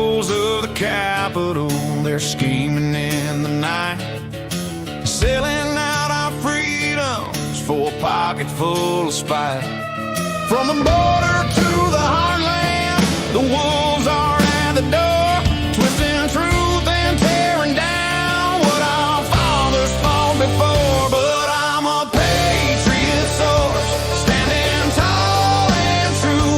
halls of the Capitol, they're scheming in the night, selling out our freedoms for a pocket full of spite. From the border to the heartland, the wolves are at the door, twisting truth and tearing down what our fathers fought before. But I'm a patriot source, standing tall and true,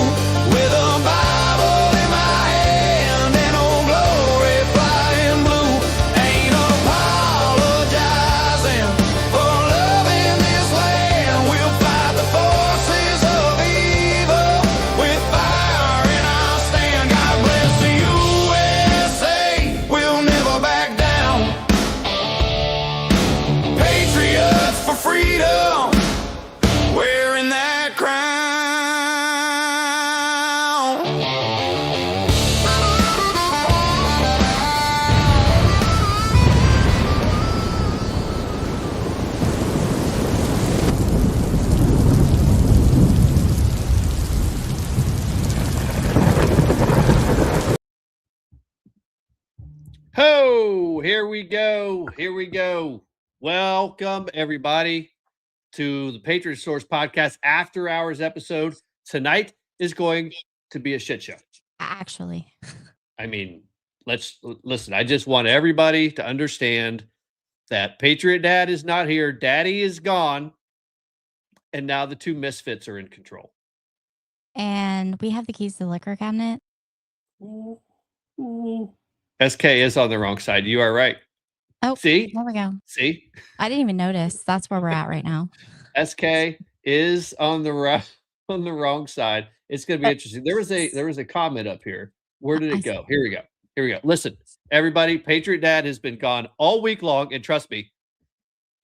with a Bible in my hand and old glory flying blue. Ain't apologizing for loving this land. We'll fight the forces of evil with fire in our stand. God bless the USA, we'll never back down. Patriots for freedom, wearing that crown. Ho! Here we go. Here we go. Welcome, everybody, to the Patriot Source Podcast After Hours episode. Tonight is going to be a shit show. Actually, I mean, let's listen. I just want everybody to understand that Patriot Dad is not here. Daddy is gone. And now the two misfits are in control. and we have the keys to the liquor cabinet. SK is on the wrong side. You are right. Oh, See? there we go. See? I didn't even notice. That's where we're at right now. SK is on the wrong side. It's going to be interesting. There was a comment up here. Where did it go? Here we go. Here we go. Listen, everybody, Patriot Dad has been gone all week long, and trust me,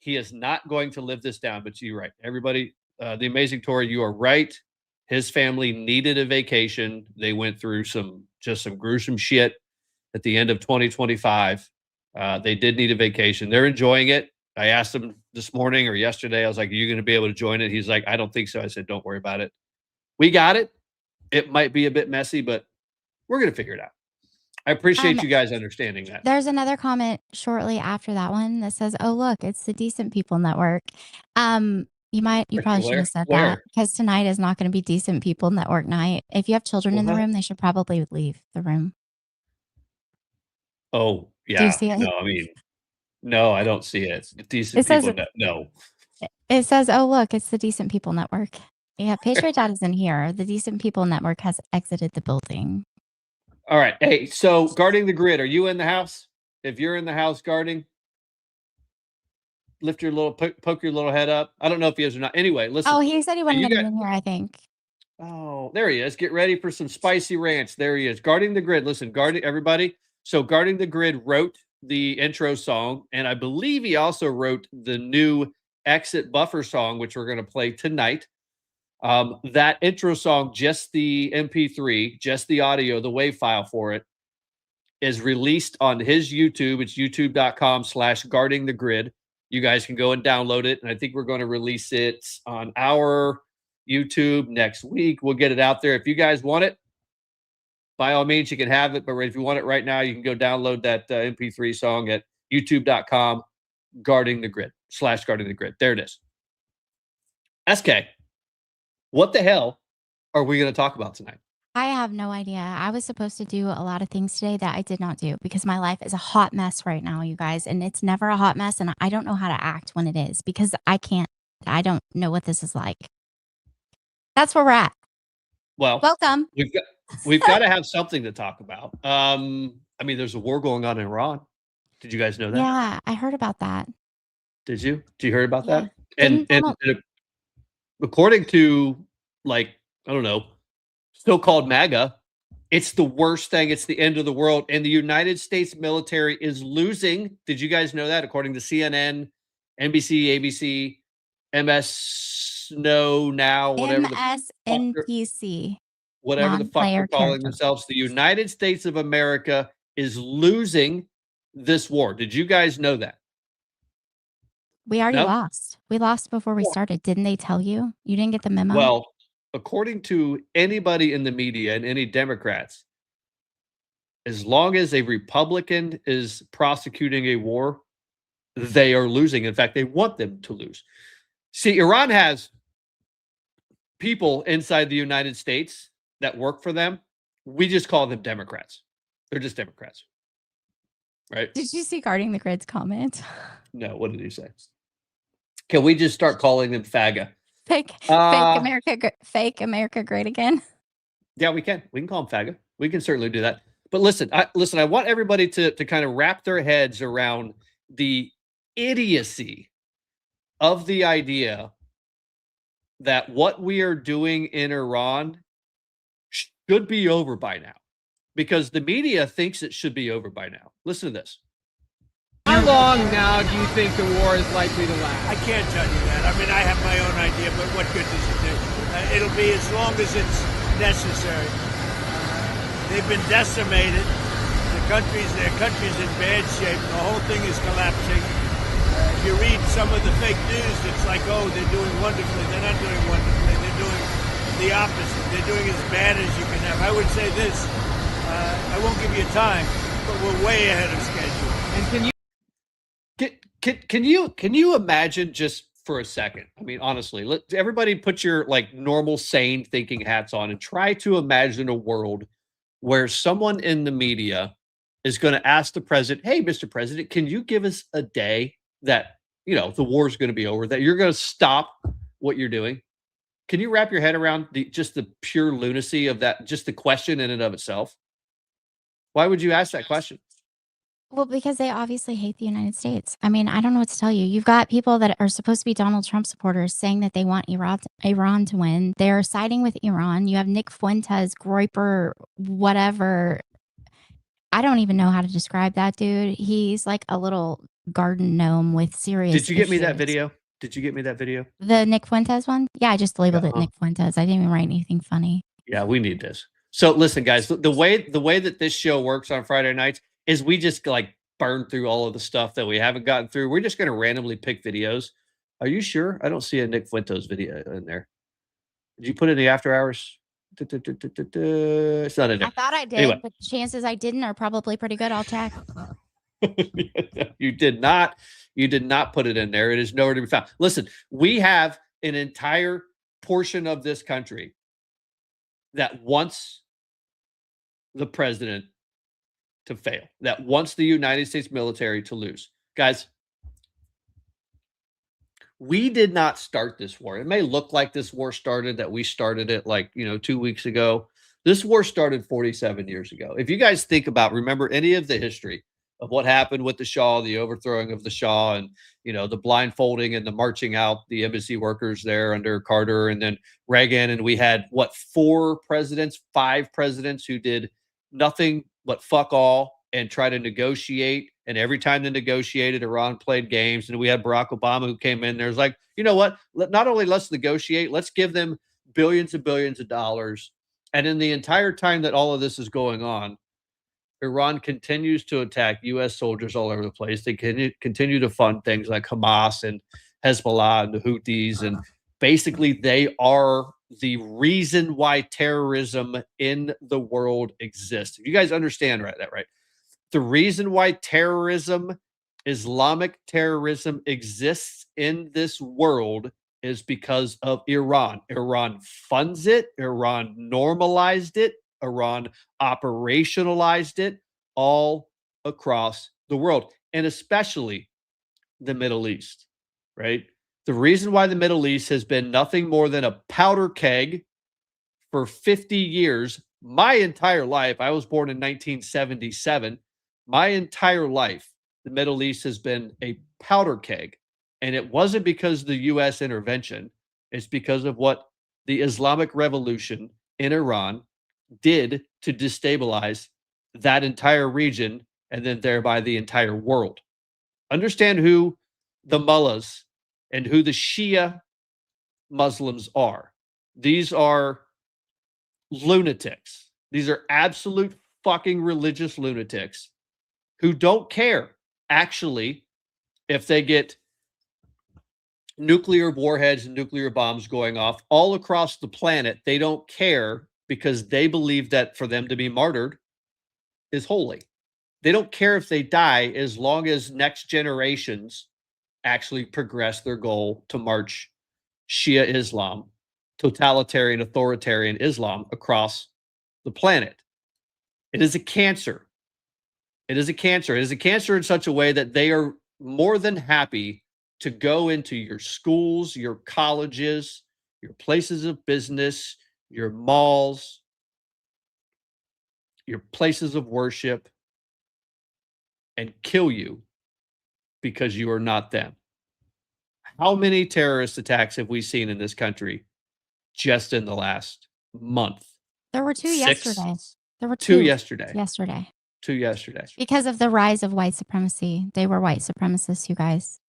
he is not going to live this down. But you're right, everybody. The amazing Tori, you are right. His family needed a vacation. They went through some gruesome shit at the end of 2025. They did need a vacation. They're enjoying it. I asked him this morning or yesterday, I was like, are you going to be able to join it? He's like, I don't think so. I said, don't worry about it. We got it. It might be a bit messy, but we're going to figure it out. I appreciate you guys understanding that. There's another comment shortly after that one that says, oh, look, it's the Decent People Network. You probably should have said that, because tonight is not going to be Decent People Network night. If you have children in the room, they should probably leave the room. Oh, yeah. Do you see it? No, I mean, no, I don't see it. Decent People no. It says, oh, look, it's the Decent People Network. Yeah, PatrioDad isn't here. The Decent People Network has exited the building. All right. Hey, so guarding the grid, are you in the house? If you're in the house guarding, lift your little, poke your little head up. I don't know if he is or not. Anyway, listen. Oh, he said he wanted to be in here, I think. Oh, there he is. Get ready for some spicy ranch. There he is. Guarding the Grid. Listen, everybody. So Guarding the Grid wrote the intro song, and I believe he also wrote the new Exit Buffer song, which we're going to play tonight. That intro song, just the MP3, just the audio, the WAV file for it, is released on his YouTube. It's youtube.com/Guarding the Grid. You guys can go and download it. And I think we're going to release it on our YouTube next week. We'll get it out there. If you guys want it, by all means, you can have it. But if you want it right now, you can go download that MP3 song at youtube.com/Guarding the Grid. There it is. SK, what the hell are we going to talk about tonight? I have no idea. I was supposed to do a lot of things today that I did not do because my life is a hot mess right now, you guys. And it's never a hot mess. And I don't know how to act when it is because I don't know what this is like. That's where we're at. Well, welcome. We've got to have something to talk about. I mean, there's a war going on in Iran. Did you guys know that? Yeah, I heard about that. Did you? Did you hear about that? And according to, like, I don't know, still called MAGA, it's the worst thing. It's the end of the world. And the United States military is losing. Did you guys know that? According to CNN, NBC, ABC, MS, Now, whatever. MSNBC. Whatever the fuck they're calling themselves. The United States of America is losing this war. Did you guys know that? We already lost. We lost before we started. Didn't they tell you? You didn't get the memo? Well, according to anybody in the media and any Democrats, as long as a Republican is prosecuting a war, they are losing. In fact, they want them to lose. See, Iran has people inside the United States that work for them. We just call them Democrats. They're just Democrats. Right? Did you see Guarding the Grid's comment? No, what did he say? Can we just start calling them FAGA? Fake America great again. Yeah, we can. We can call them FAGA. We can certainly do that. But listen, I want everybody to kind of wrap their heads around the idiocy of the idea that what we are doing in Iran should be over by now, because the media thinks it should be over by now. Listen to this. How long now do you think the war is likely to last? I can't tell you that. I mean, I have my own idea, but what good does it do? It'll be as long as it's necessary. They've been decimated. Their country's in bad shape. The whole thing is collapsing. If you read some of the fake news, it's like, oh, they're doing wonderfully. They're not doing wonderfully. They're doing the opposite. They're doing as bad as you can have. I would say this. I won't give you time, but we're way ahead of schedule. And can you imagine just for a second? I mean, honestly, let everybody put your like normal, sane thinking hats on and try to imagine a world where someone in the media is going to ask the president, "Hey, Mr. President, can you give us a day that, you know, the war is going to be over, that you're going to stop what you're doing?" Can you wrap your head around just the pure lunacy of that, just the question in and of itself? Why would you ask that question? Well, because they obviously hate the United States. I mean, I don't know what to tell you. You've got people that are supposed to be Donald Trump supporters saying that they want Iran to win. They're siding with Iran. You have Nick Fuentes, Grifter, whatever. I don't even know how to describe that dude. He's like a little garden gnome with serious Did you get me that issues. video? Did you get me that video? The Nick Fuentes one? Yeah, I just labeled it Uh-huh. Nick Fuentes. I didn't even write anything funny. Yeah, we need this. So listen, guys, the way that this show works on Friday nights is we just like burn through all of the stuff that we haven't gotten through. We're just going to randomly pick videos. Are you sure? I don't see a Nick Fuentes video in there. Did you put it in the after hours? It's not in there. I thought I did, Anyway. but the chances I didn't are probably pretty good. I'll check. You did not. You did not put it in there. It is nowhere to be found. Listen, we have an entire portion of this country that wants the president to fail, that wants the United States military to lose. Guys, we did not start this war. It may look like this war started, that we started it like, 2 weeks ago. This war started 47 years ago. If you guys remember any of the history of what happened with the Shah, the overthrowing of the Shah, and the blindfolding and the marching out the embassy workers there under Carter and then Reagan, and we had 5 presidents who did nothing but fuck all and try to negotiate. And every time they negotiated, Iran played games. And we had Barack Obama who came in there, was like, you know what? Not only let's negotiate, let's give them billions and billions of dollars. And in the entire time that all of this is going on, Iran continues to attack U.S. soldiers all over the place. They continue to fund things like Hamas and Hezbollah and the Houthis. And basically, they are the reason why terrorism in the world exists. If you guys understand that, right? The reason why Islamic terrorism exists in this world is because of Iran. Iran funds it. Iran normalized it. Iran operationalized it all across the world, and especially the Middle East, right? The reason why the Middle East has been nothing more than a powder keg for 50 years, my entire life. I was born in 1977. My entire life, the Middle East has been a powder keg. And it wasn't because of the U.S. intervention. It's because of what the Islamic Revolution in Iran did to destabilize that entire region and then thereby the entire world. Understand who the mullahs and who the Shia Muslims are. These are lunatics. These are absolute fucking religious lunatics who don't care, actually, if they get nuclear warheads and nuclear bombs going off all across the planet. They don't care because they believe that for them to be martyred, is holy. They don't care if they die as long as next generations actually progress their goal to march Shia Islam, totalitarian, authoritarian Islam across the planet. It is a cancer. It is a cancer. It is a cancer in such a way that they are more than happy to go into your schools, your colleges, your places of business, your malls, your places of worship, and kill you because you are not them. How many terrorist attacks have we seen in this country just in the last month? There were 2 6? yesterday. There were 2 2 yesterday. yesterday. 2 yesterday. Because of the rise of white supremacy. They were white supremacists, you guys.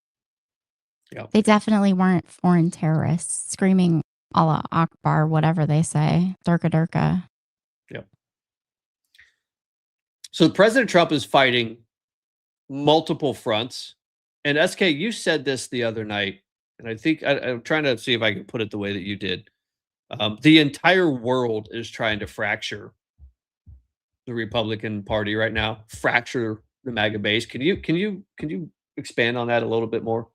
Yep. They definitely weren't foreign terrorists screaming Allah Akbar, whatever they say. Durka Durka. Yep. So President Trump is fighting multiple fronts. And SK, you said this the other night, and I think I'm trying to see if I can put it the way that you did. The entire world is trying to fracture the Republican Party right now, fracture the MAGA base. Can you expand on that a little bit more?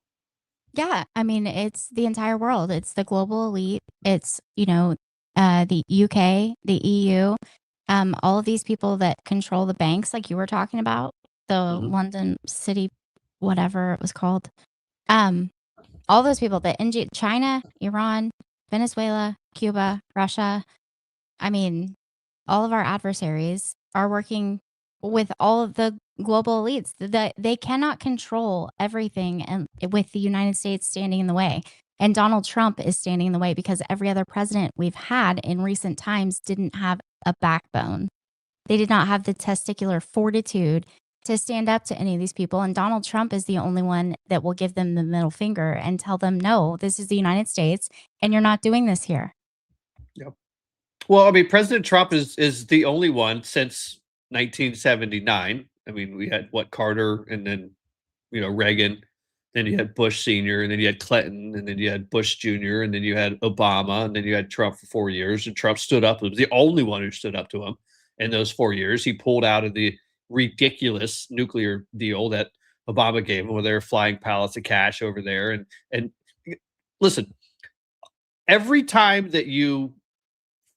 Yeah, I mean, it's the entire world. It's the global elite. It's, the UK, the EU, all of these people that control the banks, like you were talking about, the London City, whatever it was called. All those people that China, Iran, Venezuela, Cuba, Russia. I mean, all of our adversaries are working with all of the global elites. They cannot control everything, and with the United States standing in the way. And Donald Trump is standing in the way because every other president we've had in recent times didn't have a backbone. They did not have the testicular fortitude to stand up to any of these people. And Donald Trump is the only one that will give them the middle finger and tell them, no, this is the United States and you're not doing this here. Yep. Well, I mean, President Trump is the only one since 1979. I mean, we had Carter, and then Reagan, then you had Bush Sr., and then you had Clinton, and then you had Bush Jr., and then you had Obama, and then you had Trump for 4 years. And Trump stood up. It was the only one who stood up to him in those 4 years. He pulled out of the ridiculous nuclear deal that Obama gave him, where they were flying pallets of cash over there. And listen, every time that you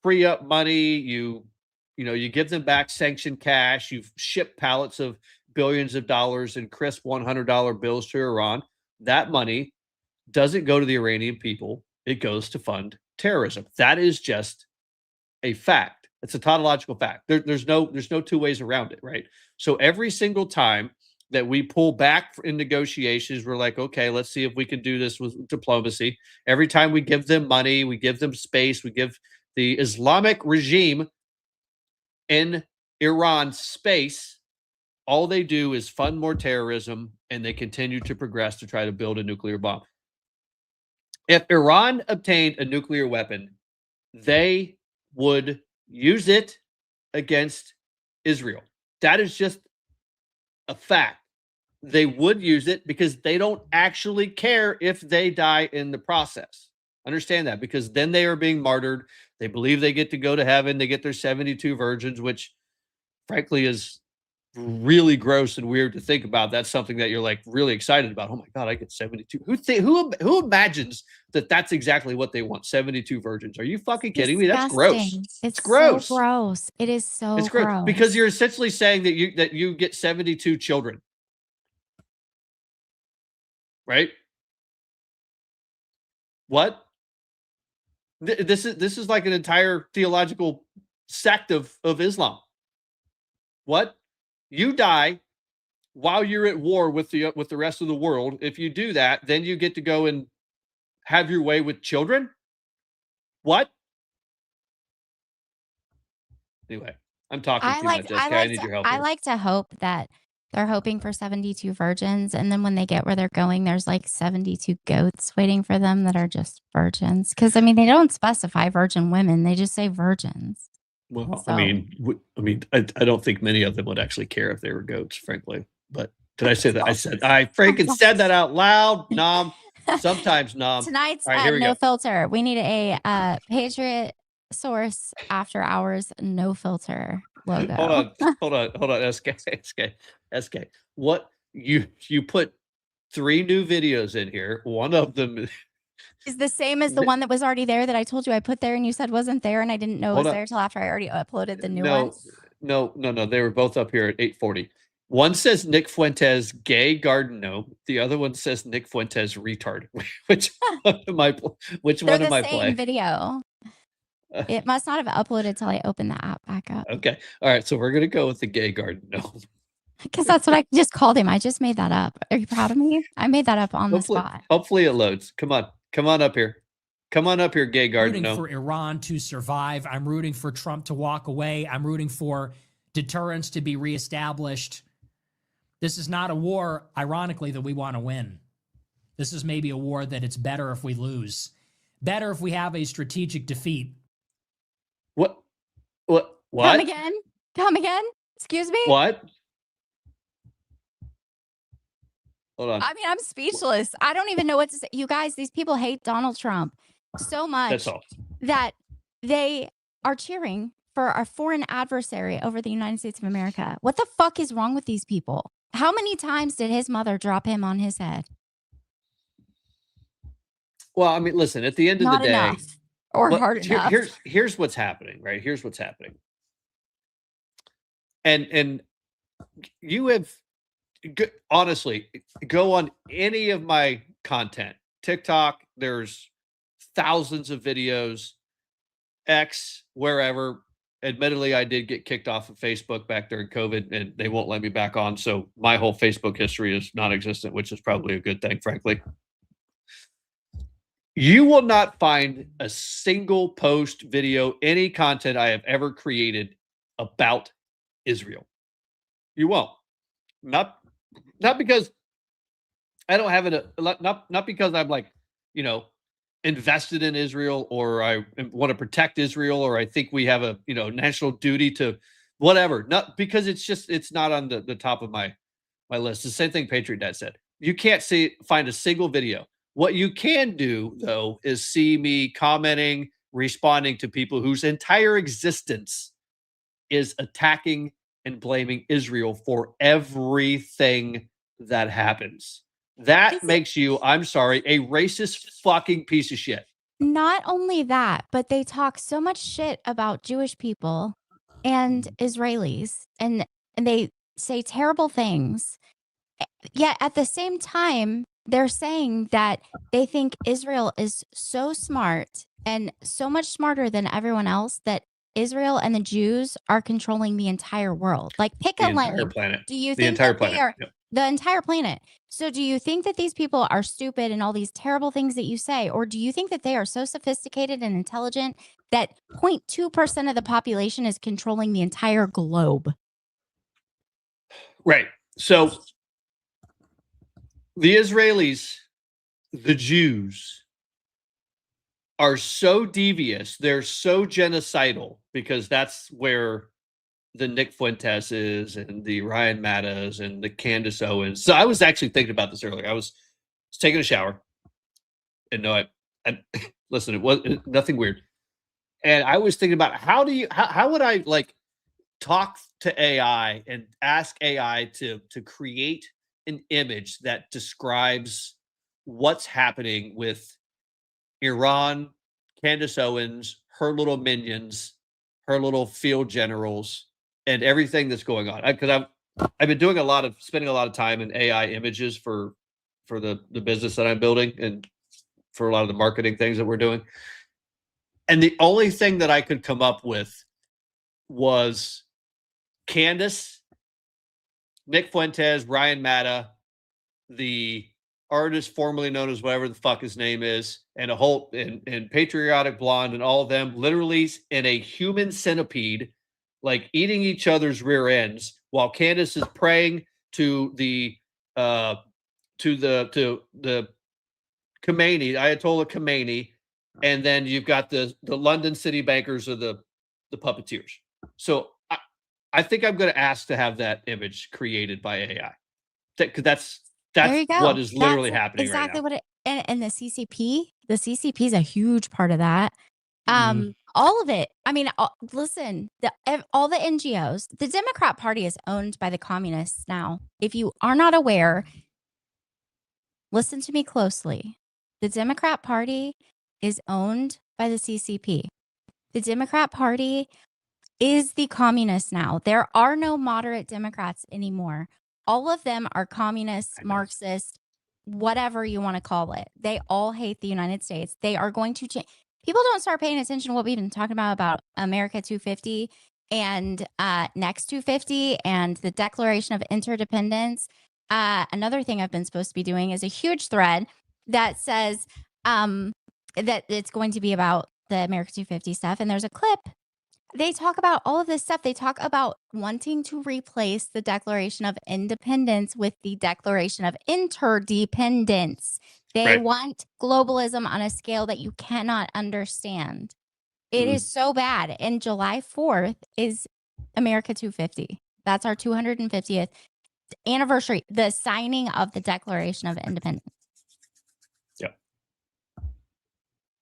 free up money, you give them back sanctioned cash, you've shipped pallets of billions of dollars in crisp $100 bills to Iran, that money doesn't go to the Iranian people. It goes to fund terrorism. That is just a fact. It's a tautological fact. There's no two ways around it, right? So every single time that we pull back in negotiations, we're like, okay, let's see if we can do this with diplomacy. Every time we give them money, we give them space, we give the Islamic regime in Iran space, all they do is fund more terrorism, and they continue to progress to try to build a nuclear bomb. If Iran obtained a nuclear weapon, they would use it against Israel. That is just a fact. They would use it because they don't actually care if they die in the process. Understand that, because then they are being martyred. They believe they get to go to heaven. They get their 72 virgins, which frankly is really gross and weird to think about. That's something that you're like really excited about. Oh my God, I get 72. Who imagines that that's exactly what they want? 72 virgins. Are you fucking kidding me? That's gross. It's gross. So gross. It is so it's gross. Because you're essentially saying that you get 72 children. Right? What? This is like an entire theological sect of Islam. What? You die while you're at war with the rest of the world. If you do that, then you get to go and have your way with children? What? Anyway, I'm talking too much, SK. I need your help. I like to hope that they're hoping for 72 virgins, and then when they get where they're going, there's like 72 goats waiting for them that are just virgins. Because I mean, they don't specify virgin women; they just say virgins. Well, So- I mean, I don't think many of them would actually care if they were goats, frankly. But did I say that? I freaking said that out loud. Nom. Sometimes nom. Tonight's All right, here we no go. filter. We need a Patriot Source after hours no filter. logo. hold on, SK. What you put 3 new videos in here. One of them is the same as the one that was already there that I told you I put there and you said wasn't there and I didn't know it was there till after I already uploaded the new one. No. They were both up here at 8:40. One says Nick Fuentes gay garden gnome. The other one says Nick Fuentes retard. Which one am I playing? Video. It must not have uploaded till I opened the app back up. Okay. All right. So we're gonna go with the gay garden gnome. Because that's what I just called him. I just made that up. Are you proud of me? I made that up on the spot. Hopefully it loads. Come on up here. Come on up here, gay garden. I'm rooting for Iran to survive. I'm rooting for Trump to walk away. I'm rooting for deterrence to be reestablished. This is not a war, ironically, that we want to win. This is maybe a war that it's better if we lose. Better if we have a strategic defeat. What? Come again? Excuse me? What? Hold on. I mean, I'm speechless. I don't even know what to say. You guys, these people hate Donald Trump so much That's all. that they are cheering for our foreign adversary over the United States of America. What the fuck is wrong with these people? How many times did his mother drop him on his head? Well, I mean, listen, at the end of the day, enough or hard enough. Here's what's happening, right? Here's what's happening. And you have, honestly, go on any of my content. TikTok, there's thousands of videos. X, wherever. Admittedly, I did get kicked off of Facebook back during COVID, and they won't let me back on. So my whole Facebook history is non-existent, which is probably a good thing, frankly. You will not find a single post, video, any content I have ever created about Israel. You won't. Not because I don't have it. Not because I'm like, invested in Israel, or I want to protect Israel, or I think we have a national duty to whatever. Not because it's not on the top of my list. The same thing PatrioDad said. You can't find a single video. What you can do, though, is see me commenting, responding to people whose entire existence is attacking and blaming Israel for everything that happens. That makes you, I'm sorry, a racist fucking piece of shit. Not only that, but they talk so much shit about Jewish people and Israelis, and they say terrible things. Yet at the same time, they're saying that they think Israel is so smart and so much smarter than everyone else that Israel and the Jews are controlling the entire world. Like, pick a lane. The entire planet. Do you think that they are the entire planet? So do you think that these people are stupid and all these terrible things that you say? Or do you think that they are so sophisticated and intelligent that 0.2% of the population is controlling the entire globe? Right. So the Israelis, the Jews, are so devious. They're so genocidal, because that's where the Nick Fuentes is, and the Ryan Mattas, and the Candace Owens. So I was actually thinking about this earlier. I was taking a shower, and no, I listen, it was nothing weird. And I was thinking about how would I like talk to AI and ask AI to create an image that describes what's happening with Iran, Candace Owens, her little minions, her little field generals, and everything that's going on. Because I've been spending a lot of time in AI images for the business that I'm building, and for a lot of the marketing things that we're doing. And the only thing that I could come up with was Candace, Nick Fuentes, Ryan Matta, the artist formerly known as whatever the fuck his name is, and and Patriotic Blonde, and all of them literally in a human centipede, like eating each other's rear ends, while Candace is praying to the Khomeini, Ayatollah Khomeini, and then you've got the London city bankers, or the puppeteers. So I think I'm going to ask to have that image created by AI. Because that's what is literally happening exactly right now. What and the CCP is a huge part of that. All of it. I mean, listen, all the NGOs, the Democrat Party is owned by the communists now. If you are not aware, listen to me closely. The Democrat Party is owned by the CCP. The Democrat Party is the communist now. There are no moderate Democrats anymore. All of them are communists, Marxists, whatever you want to call it. They all hate the United States. They are going to change. People don't start paying attention to what we've been talking about America 250 and Next 250 and the Declaration of Interdependence. Another thing I've been supposed to be doing is a huge thread that says that it's going to be about the America 250 stuff. And there's a clip. They talk about all of this stuff. They talk about wanting to replace the Declaration of Independence with the Declaration of Interdependence. They want globalism on a scale that you cannot understand. It is so bad. And July 4th is America 250. That's our 250th anniversary, the signing of the Declaration of Independence.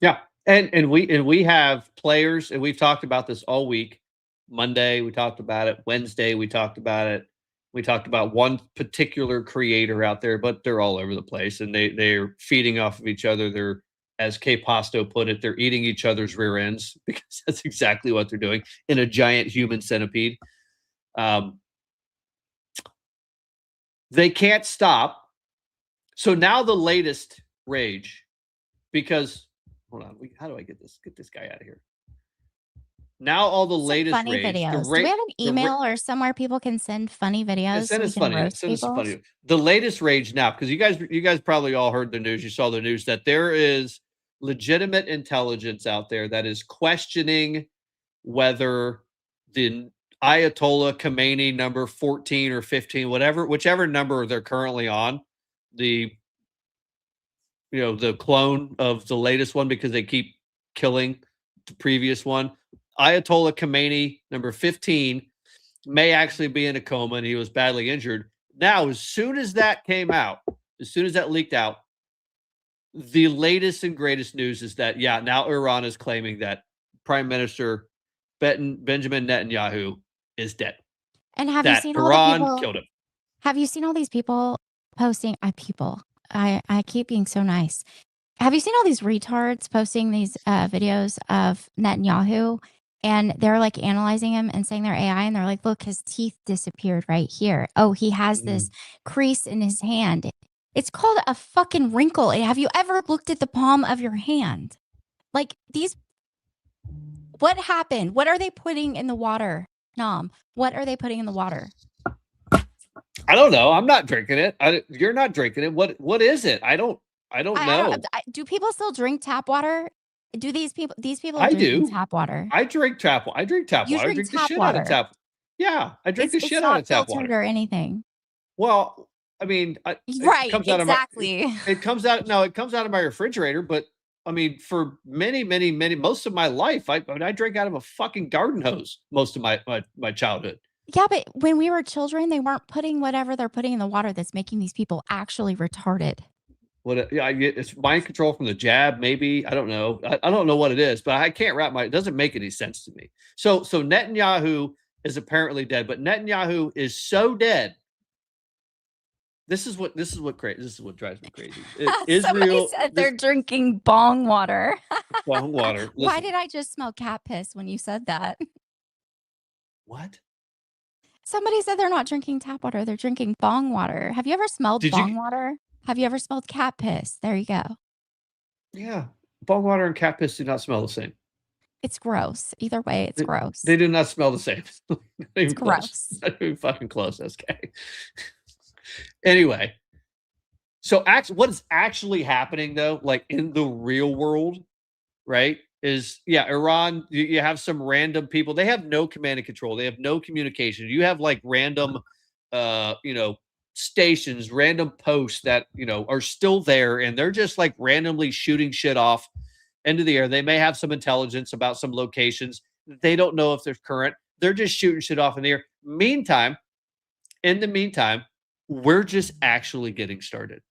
Yeah. And we have players, and we've talked about this all week. Monday, we talked about it. Wednesday, we talked about it. We talked about one particular creator out there, but they're all over the place, and they're feeding off of each other. They're, as K Pasto put it, they're eating each other's rear ends, because that's exactly what they're doing in a giant human centipede. They can't stop. So now the latest rage, because hold on, how do I get this guy out of here? Now all the latest funny rage, videos. Do we have an email or somewhere people can send funny videos? Send us funny. Send us funny. The latest rage now, because you guys probably all heard the news. You saw the news that there is legitimate intelligence out there that is questioning whether the Ayatollah Khomeini number 14 or 15, whichever number they're currently on, the clone of the latest one, because they keep killing the previous one. Ayatollah Khomeini, number 15, may actually be in a coma, and he was badly injured. Now, as soon as that came out, as soon as that leaked out, the latest and greatest news is that, now Iran is claiming that Prime Minister Benjamin Netanyahu is dead. And have you seen all Iran the people killed him? Have you seen all these people posting? I keep being so nice. Have you seen all these retards posting these videos of Netanyahu, and they're like analyzing him and saying they're AI, and they're like, look, his teeth disappeared right here. Oh, he has this crease in his hand. It's called a fucking wrinkle. Have you ever looked at the palm of your hand? Like what happened? What are they putting in the water? Nom, what are they putting in the water? I don't know. I'm not drinking it. You're not drinking it. What is it? I don't know. Do people still drink tap water? Do these people I drink do. tap water? I drink tap water. I drink tap water. I drink the shit out of tap. Yeah, I drink the shit out of tap water. Or anything. Well, I mean, right, exactly. It comes out of my refrigerator, but I mean, for many, most of my life, I drank out of a fucking garden hose most of my childhood. Yeah, but when we were children, they weren't putting whatever they're putting in the water that's making these people actually retarded. It's mind control from the jab, maybe. I don't know. I don't know what it is, but I can't it doesn't make any sense to me. So Netanyahu is apparently dead, but Netanyahu is so dead. This is what drives me crazy. Somebody said they're drinking bong water. Bong water. Listen. Why did I just smell cat piss when you said that? What? Somebody said they're not drinking tap water. They're drinking bong water. Have you ever smelled bong water? Have you ever smelled cat piss? There you go. Yeah. Bong water and cat piss do not smell the same. It's gross. Either way, it's gross. They do not smell the same. It's gross. Not even fucking close, SK. Anyway. So what is actually happening, though, like in the real world, right, is, Iran, you have some random people. They have no command and control. They have no communication. You have like random, stations, random posts that, are still there, and they're just like randomly shooting shit off into the air. They may have some intelligence about some locations. They don't know if they're current. They're just shooting shit off in the air. In the meantime, we're just actually getting started.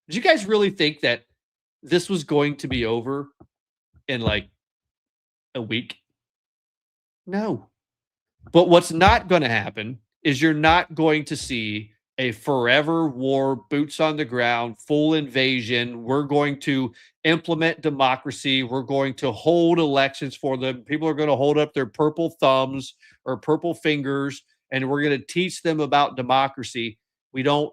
Did you guys really think that this was going to be over in like a week? No. But what's not going to happen is you're not going to see a forever war, boots on the ground, full invasion. We're going to implement democracy. We're going to hold elections for them. People are going to hold up their purple thumbs or purple fingers, and we're going to teach them about democracy. We don't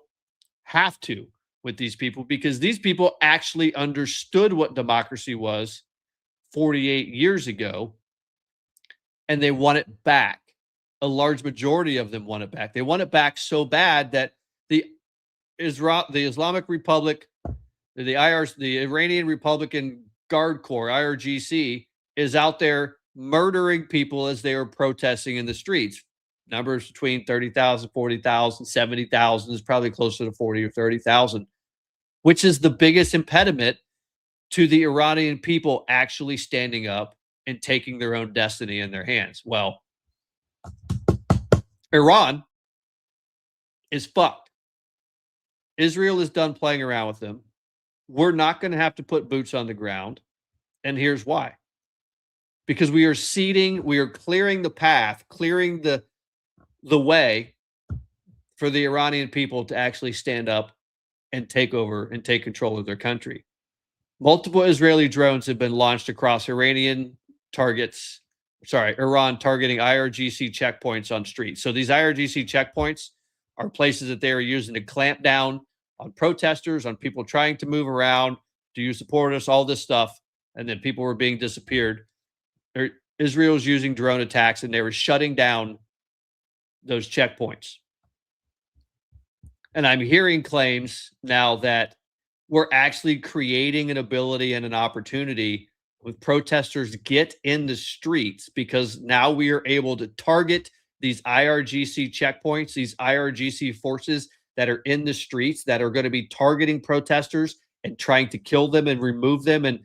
have to with these people because these people actually understood what democracy was 48 years ago, and they want it back. A large majority of them want it back. They want it back so bad that the Islamic Republic, the Iranian Republican Guard Corps, IRGC, is out there murdering people as they are protesting in the streets. Numbers between 30,000, 40,000, 70,000 is probably closer to 40 or 30,000, which is the biggest impediment to the Iranian people actually standing up and taking their own destiny in their hands. Well, Iran is fucked. Israel is done playing around with them. We're not going to have to put boots on the ground. And here's why. Because we are clearing the path, clearing the way for the Iranian people to actually stand up and take over and take control of their country. Multiple Israeli drones have been launched across Iran targeting IRGC checkpoints on streets. So these IRGC checkpoints are places that they are using to clamp down on protesters, on people trying to move around. Do you support us? All this stuff. And then people were being disappeared. Israel's using drone attacks, and they were shutting down those checkpoints. And I'm hearing claims now that we're actually creating an ability and an opportunity with protesters get in the streets because now we are able to target these IRGC checkpoints, these IRGC forces that are in the streets that are going to be targeting protesters and trying to kill them and remove them and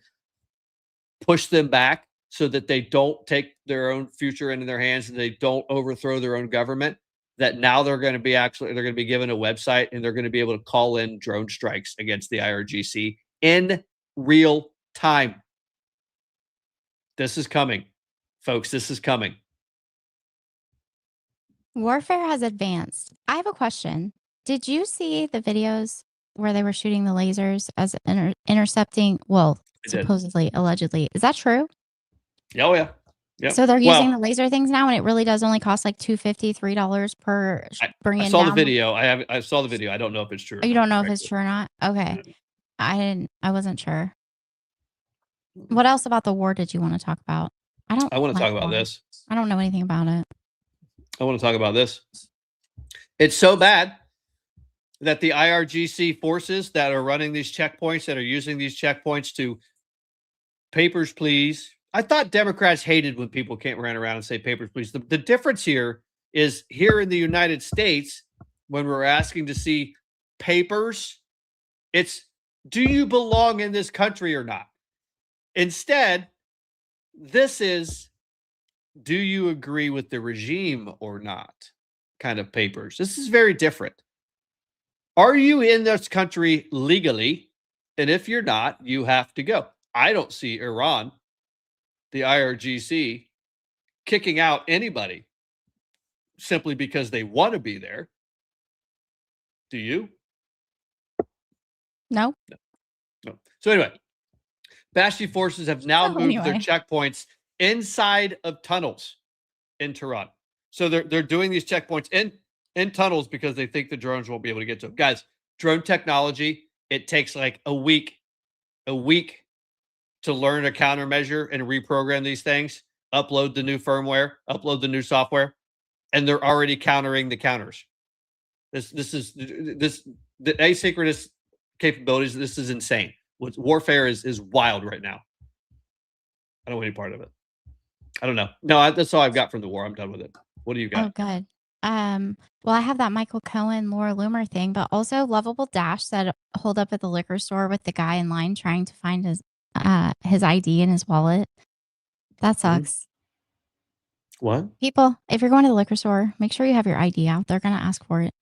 push them back so that they don't take their own future into their hands and they don't overthrow their own government. That now they're going to be given a website and they're going to be able to call in drone strikes against the IRGC in real time. This is coming, folks. This is coming. Warfare has advanced. I have a question. Did you see the videos where they were shooting the lasers as intercepting? Well, supposedly, allegedly. Is that true? Oh, yeah. Yep. So they're using the laser things now, and it really does only cost like $2.50, $3 per bringing. I saw the video. I saw the video. I don't know if it's true. You don't know if it's true or not? Okay. I wasn't sure. What else about the war did you want to talk about? I want to talk about this. I don't know anything about it. I want to talk about this. It's so bad that the IRGC forces that are running these checkpoints, that are using these checkpoints to papers, please. I thought Democrats hated when people can't run around and say papers, please. The difference here is here in the United States, when we're asking to see papers, it's, do you belong in this country or not? Instead, this is, do you agree with the regime or not kind of papers. This is very different. Are you in this country legally? And if you're not, you have to go. I don't see Iran, the IRGC, kicking out anybody simply because they want to be there. Do you? No. So anyway, Bashti forces have now moved their checkpoints inside of tunnels in Tehran. So they're doing these checkpoints in tunnels because they think the drones won't be able to get to them. Guys, drone technology, it takes like a week to learn a countermeasure and reprogram these things, upload the new firmware, upload the new software, and they're already countering the counters. The asynchronous capabilities, this is insane. Warfare is wild right now. I don't want any part of it. I don't know. No, that's all I've got from the war. I'm done with it. What do you got? Oh, good. Well, I have that Michael Cohen, Laura Loomer thing, but also Lovable Dash said hold up at the liquor store with the guy in line trying to find his ID in his wallet. That sucks. What? People, if you're going to the liquor store, make sure you have your ID out. They're going to ask for it.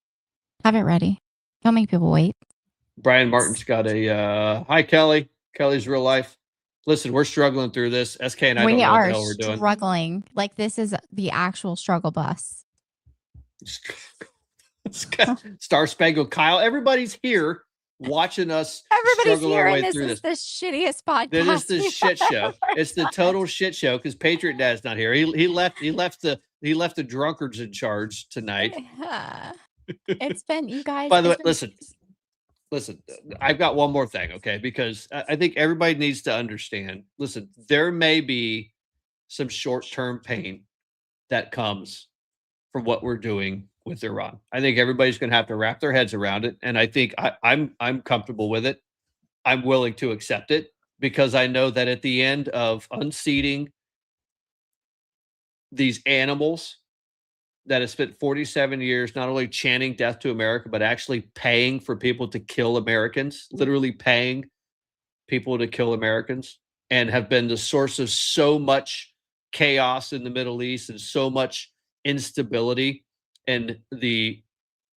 Have it ready. Don't make people wait. Brian Martin's got a hi, Kelly. Kelly's real life. Listen, we're struggling through this. SK and I don't We know what the are hell we're doing. struggling. Like this is the actual struggle bus. Star Spangled Kyle. Everybody's here watching us. Everybody's struggle here, our way and this through is the shittiest podcast. That is the we've shit ever show. It's the total shit show because PatrioDad's not here. He left the drunkards in charge tonight. It's been, you guys. By the way, it's been- listen. I've got one more thing, okay? Because I think everybody needs to understand. Listen, there may be some short-term pain that comes from what we're doing with Iran. I think everybody's going to have to wrap their heads around it, and I think I'm comfortable with it. I'm willing to accept it because I know that at the end of unseating these animals that have spent 47 years not only chanting death to America, but actually paying for people to kill Americans, literally paying people to kill Americans, and have been the source of so much chaos in the Middle East and so much instability in the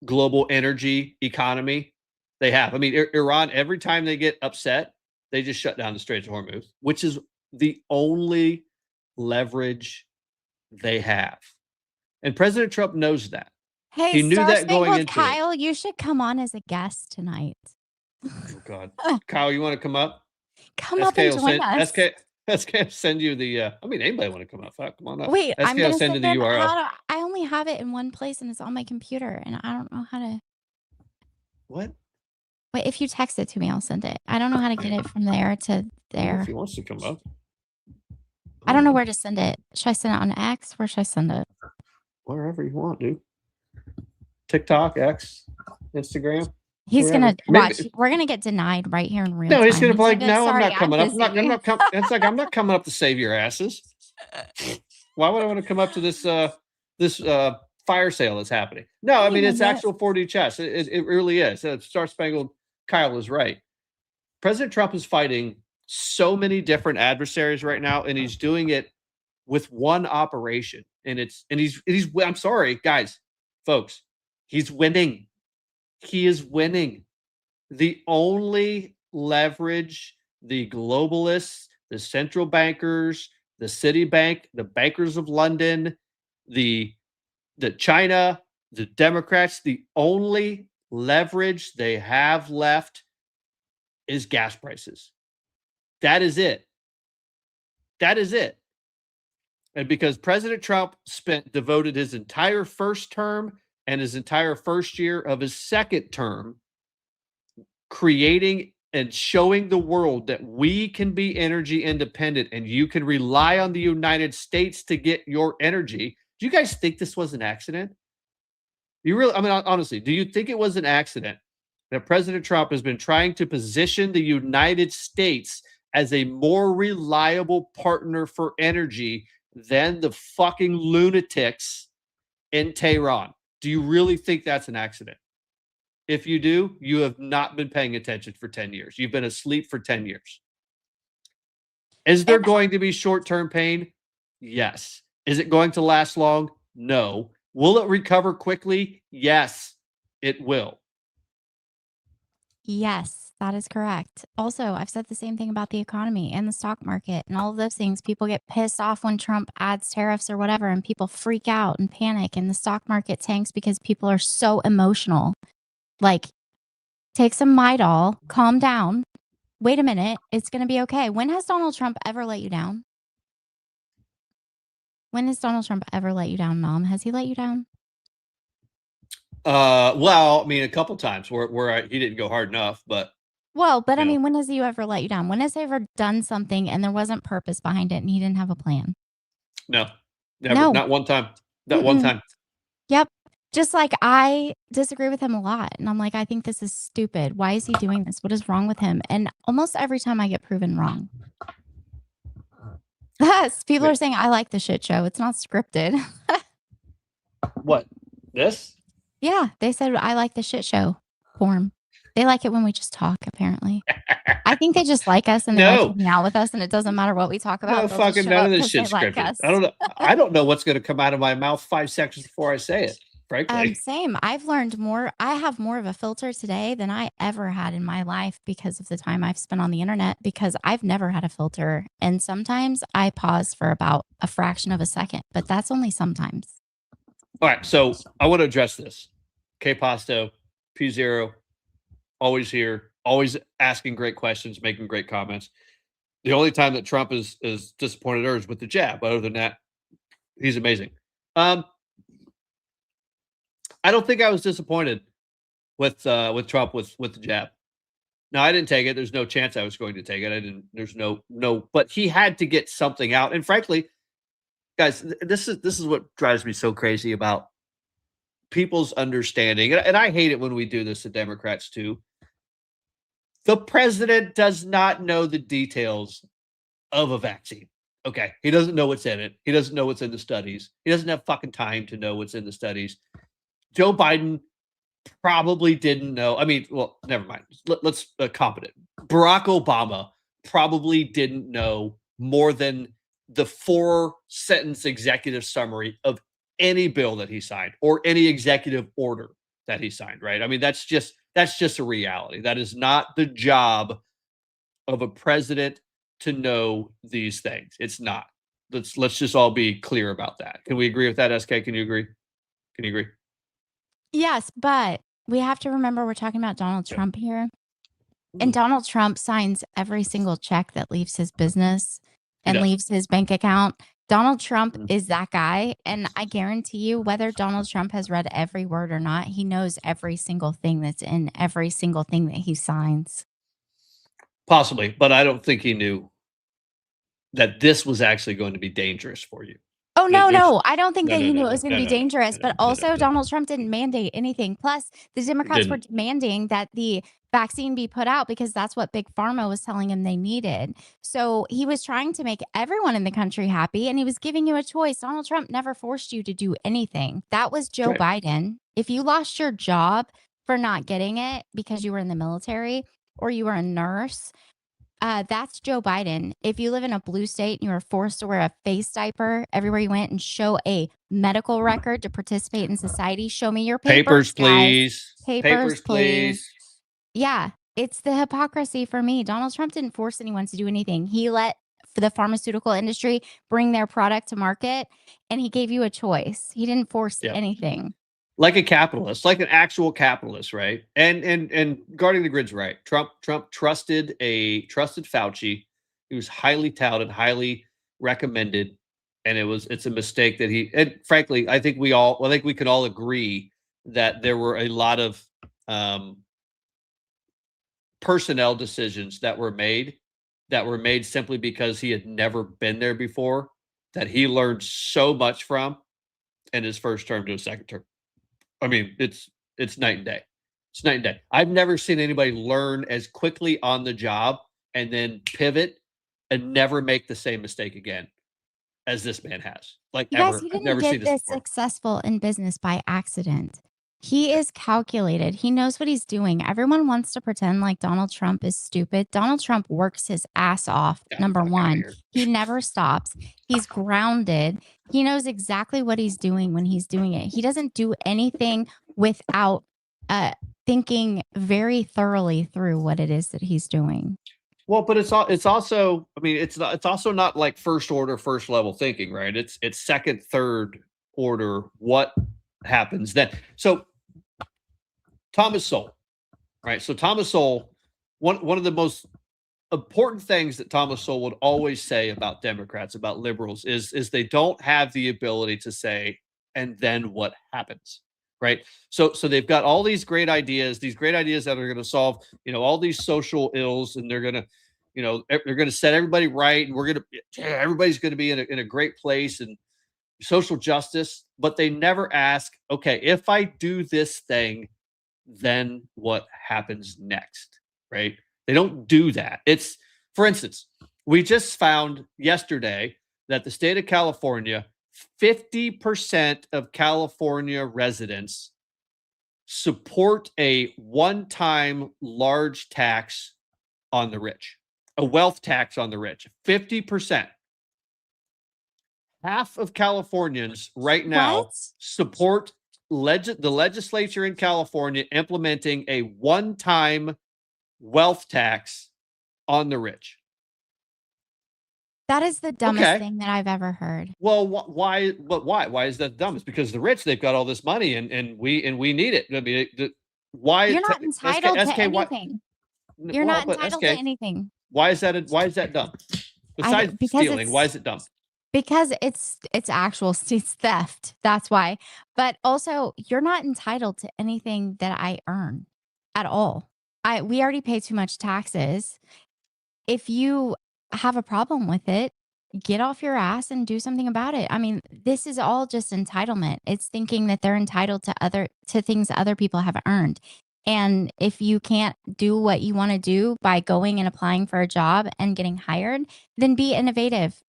global energy economy. They have. I mean, Iran, every time they get upset, they just shut down the Straits of Hormuz, which is the only leverage they have. And President Trump knows that. Hey, he knew that going into Kyle, you should come on as a guest tonight. Oh, God. Kyle, you want to come up? Come up and join us. SK will send you the, I mean, anybody want to come up? Fuck, come on up. Wait, SK I'm will going to send you the URL. I only have it in one place and it's on my computer and I don't know how to. What? Wait, if you text it to me, I'll send it. I don't know how to get it from there to there. If he wants to come up. I don't know where to send it. Should I send it on X? Where should I send it? Wherever you want, dude. TikTok, X, Instagram. He's wherever. gonna watch. Maybe- We're gonna get denied right here in real time. No, he's gonna be like, like, no, I'm "Sorry, not coming up. busy." It's like I'm not coming up to save your asses. Why would I want to come up to this fire sale that's happening? No, I mean it's actual 4D chess. It really is. Star Spangled Kyle is right. President Trump is fighting so many different adversaries right now, and he's doing it with one operation. And he's I'm sorry, guys, folks, he's winning. He is winning. The only leverage the globalists, the central bankers, the Citibank, the bankers of London, the China, the Democrats, the only leverage they have left is gas prices. That is it. That is it. And because President Trump devoted his entire first term and his entire first year of his second term creating and showing the world that we can be energy independent and you can rely on the United States to get your energy. Do you guys think this was an accident? You really, I mean, honestly, do you think it was an accident that President Trump has been trying to position the United States as a more reliable partner for energy than the fucking lunatics in Tehran? Do you really think that's an accident? If you do, you have not been paying attention for 10 years. You've been asleep for 10 years. Is there going to be short-term pain? Yes. Is it going to last long? No. Will it recover quickly? Yes, it will. Yes, that is correct. Also, I've said the same thing about the economy and the stock market and all of those things. People get pissed off when Trump adds tariffs or whatever, and people freak out and panic, and the stock market tanks because people are so emotional. Like, take some Midol, calm down. Wait a minute, it's going to be okay. When has Donald Trump ever let you down? When has Donald Trump ever let you down, Nom? Has he let you down? Well, I mean, a couple times where he didn't go hard enough, but. Well, but I mean, when has he ever let you down? When has he ever done something and there wasn't purpose behind it and he didn't have a plan? No, never. No. Not one time. Not one time. Yep. Just like I disagree with him a lot. And I'm like, I think this is stupid. Why is he doing this? What is wrong with him? And almost every time I get proven wrong. Yes, people are saying, I like the shit show. It's not scripted. What? This? Yeah, they said, I like the shit show form. They like it when we just talk, apparently. I think they just like us and they like hanging out with us, and it doesn't matter what we talk about. No, fucking none of this shit's scripted. I don't know. I don't know what's going to come out of my mouth 5 seconds before I say it. frankly. Same. I've learned more. I have more of a filter today than I ever had in my life because of the time I've spent on the internet, because I've never had a filter. And sometimes I pause for about a fraction of a second, but that's only sometimes. All right, so I want to address this. K Pasto, P0, always here, always asking great questions, making great comments. The only time that Trump is disappointed her is with the jab. Other than that, he's amazing. I don't think I was disappointed with Trump with the jab. No, I didn't take it. There's no chance I was going to take it. I didn't. There's no. But he had to get something out. And frankly, guys, this is what drives me so crazy about people's understanding. And I hate it when we do this to Democrats too. The president does not know the details of a vaccine. Okay, he doesn't know what's in it. He doesn't know what's in the studies. He doesn't have fucking time to know what's in the studies. Joe Biden probably didn't know. I mean, well, never mind. Let's competent. Barack Obama probably didn't know more than the 4-sentence executive summary of any bill that he signed or any executive order that he signed, right? I mean, that's just a reality. That is not the job of a president to know these things. It's not. Let's just all be clear about that. Can we agree with that, SK? Can you agree? Can you agree? Yes, but we have to remember we're talking about Donald Trump here. And Donald Trump signs every single check that leaves his business and leaves his bank account. Donald Trump is that guy. And I guarantee you, whether Donald Trump has read every word or not, he knows every single thing that's in every single thing that he signs. Possibly, but I don't think he knew that this was actually going to be dangerous for you. Oh, no. I don't think that he knew it was going to be dangerous. But also, Donald Trump didn't mandate anything. Plus, the Democrats were demanding that the vaccine be put out because that's what Big Pharma was telling him they needed. So he was trying to make everyone in the country happy, and he was giving you a choice. Donald Trump never forced you to do anything. That was Joe Biden. If you lost your job for not getting it because you were in the military or you were a nurse, that's Joe Biden. If you live in a blue state and you were forced to wear a face diaper everywhere you went and show a medical record to participate in society, show me your papers, please. Papers, please. Yeah, it's the hypocrisy for me. Donald Trump didn't force anyone to do anything. He let the pharmaceutical industry bring their product to market, and he gave you a choice. He didn't force anything. Like a capitalist, like an actual capitalist, right? And guarding the grid's right. Trump trusted Fauci. He was highly touted, highly recommended, and it's a mistake that and frankly, I think we can all agree that there were a lot of personnel decisions that were made simply because he had never been there before, that he learned so much from in his first term to his second term. I mean, it's night and day. It's night and day. I've never seen anybody learn as quickly on the job and then pivot and never make the same mistake again as this man has. Like, you guys, he didn't get this successful in business by accident. He is calculated. He knows what he's doing. Everyone wants to pretend like Donald Trump is stupid. Donald Trump works his ass off. Number one, he never stops. He's grounded. He knows exactly what he's doing when he's doing it. He doesn't do anything without thinking very thoroughly through what it is that he's doing. Well, but it's also, I mean, it's also not like first order, first level thinking, right? It's second, third order. What happens then? So Thomas Sowell, right? So Thomas Sowell, one of the most important things that Thomas Sowell would always say about Democrats, about liberals, is they don't have the ability to say, and then what happens, right? So they've got all these great ideas that are going to solve, all these social ills, and they're going to set everybody right, and everybody's going to be in a great place, and social justice, but they never ask, okay, if I do this thing, then what happens next, right? They don't do that. It's, for instance, we just found yesterday that the state of California, 50% of California residents support a one-time large tax on the rich, a wealth tax on the rich. 50%. Half of Californians right now support the legislature in California implementing a one-time wealth tax on the rich. That is the dumbest thing that I've ever heard. Well, why? But why? Why is that dumb? It's because the rich, they've got all this money, and we need it. I mean, why? You're not entitled to anything. You're not but entitled to anything. Why is that dumb? Besides stealing, why is it dumb? Because it's theft. That's why. But also, you're not entitled to anything that I earn at all. We already pay too much taxes. If you have a problem with it, get off your ass and do something about it. I mean, this is all just entitlement. It's thinking that they're entitled to things other people have earned. And if you can't do what you want to do by going and applying for a job and getting hired, then be innovative.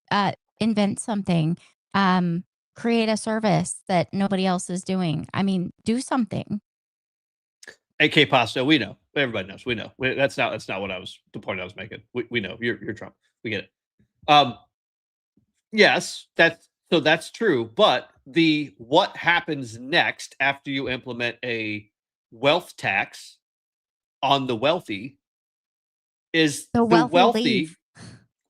Invent something. Create a service that nobody else is doing. I mean, do something. AK Pasta, we know. Everybody knows. We know. That's not what the point I was making. We know. You're Trump. We get it. Yes, that's true. But what happens next after you implement a wealth tax on the wealthy is the wealthy leave.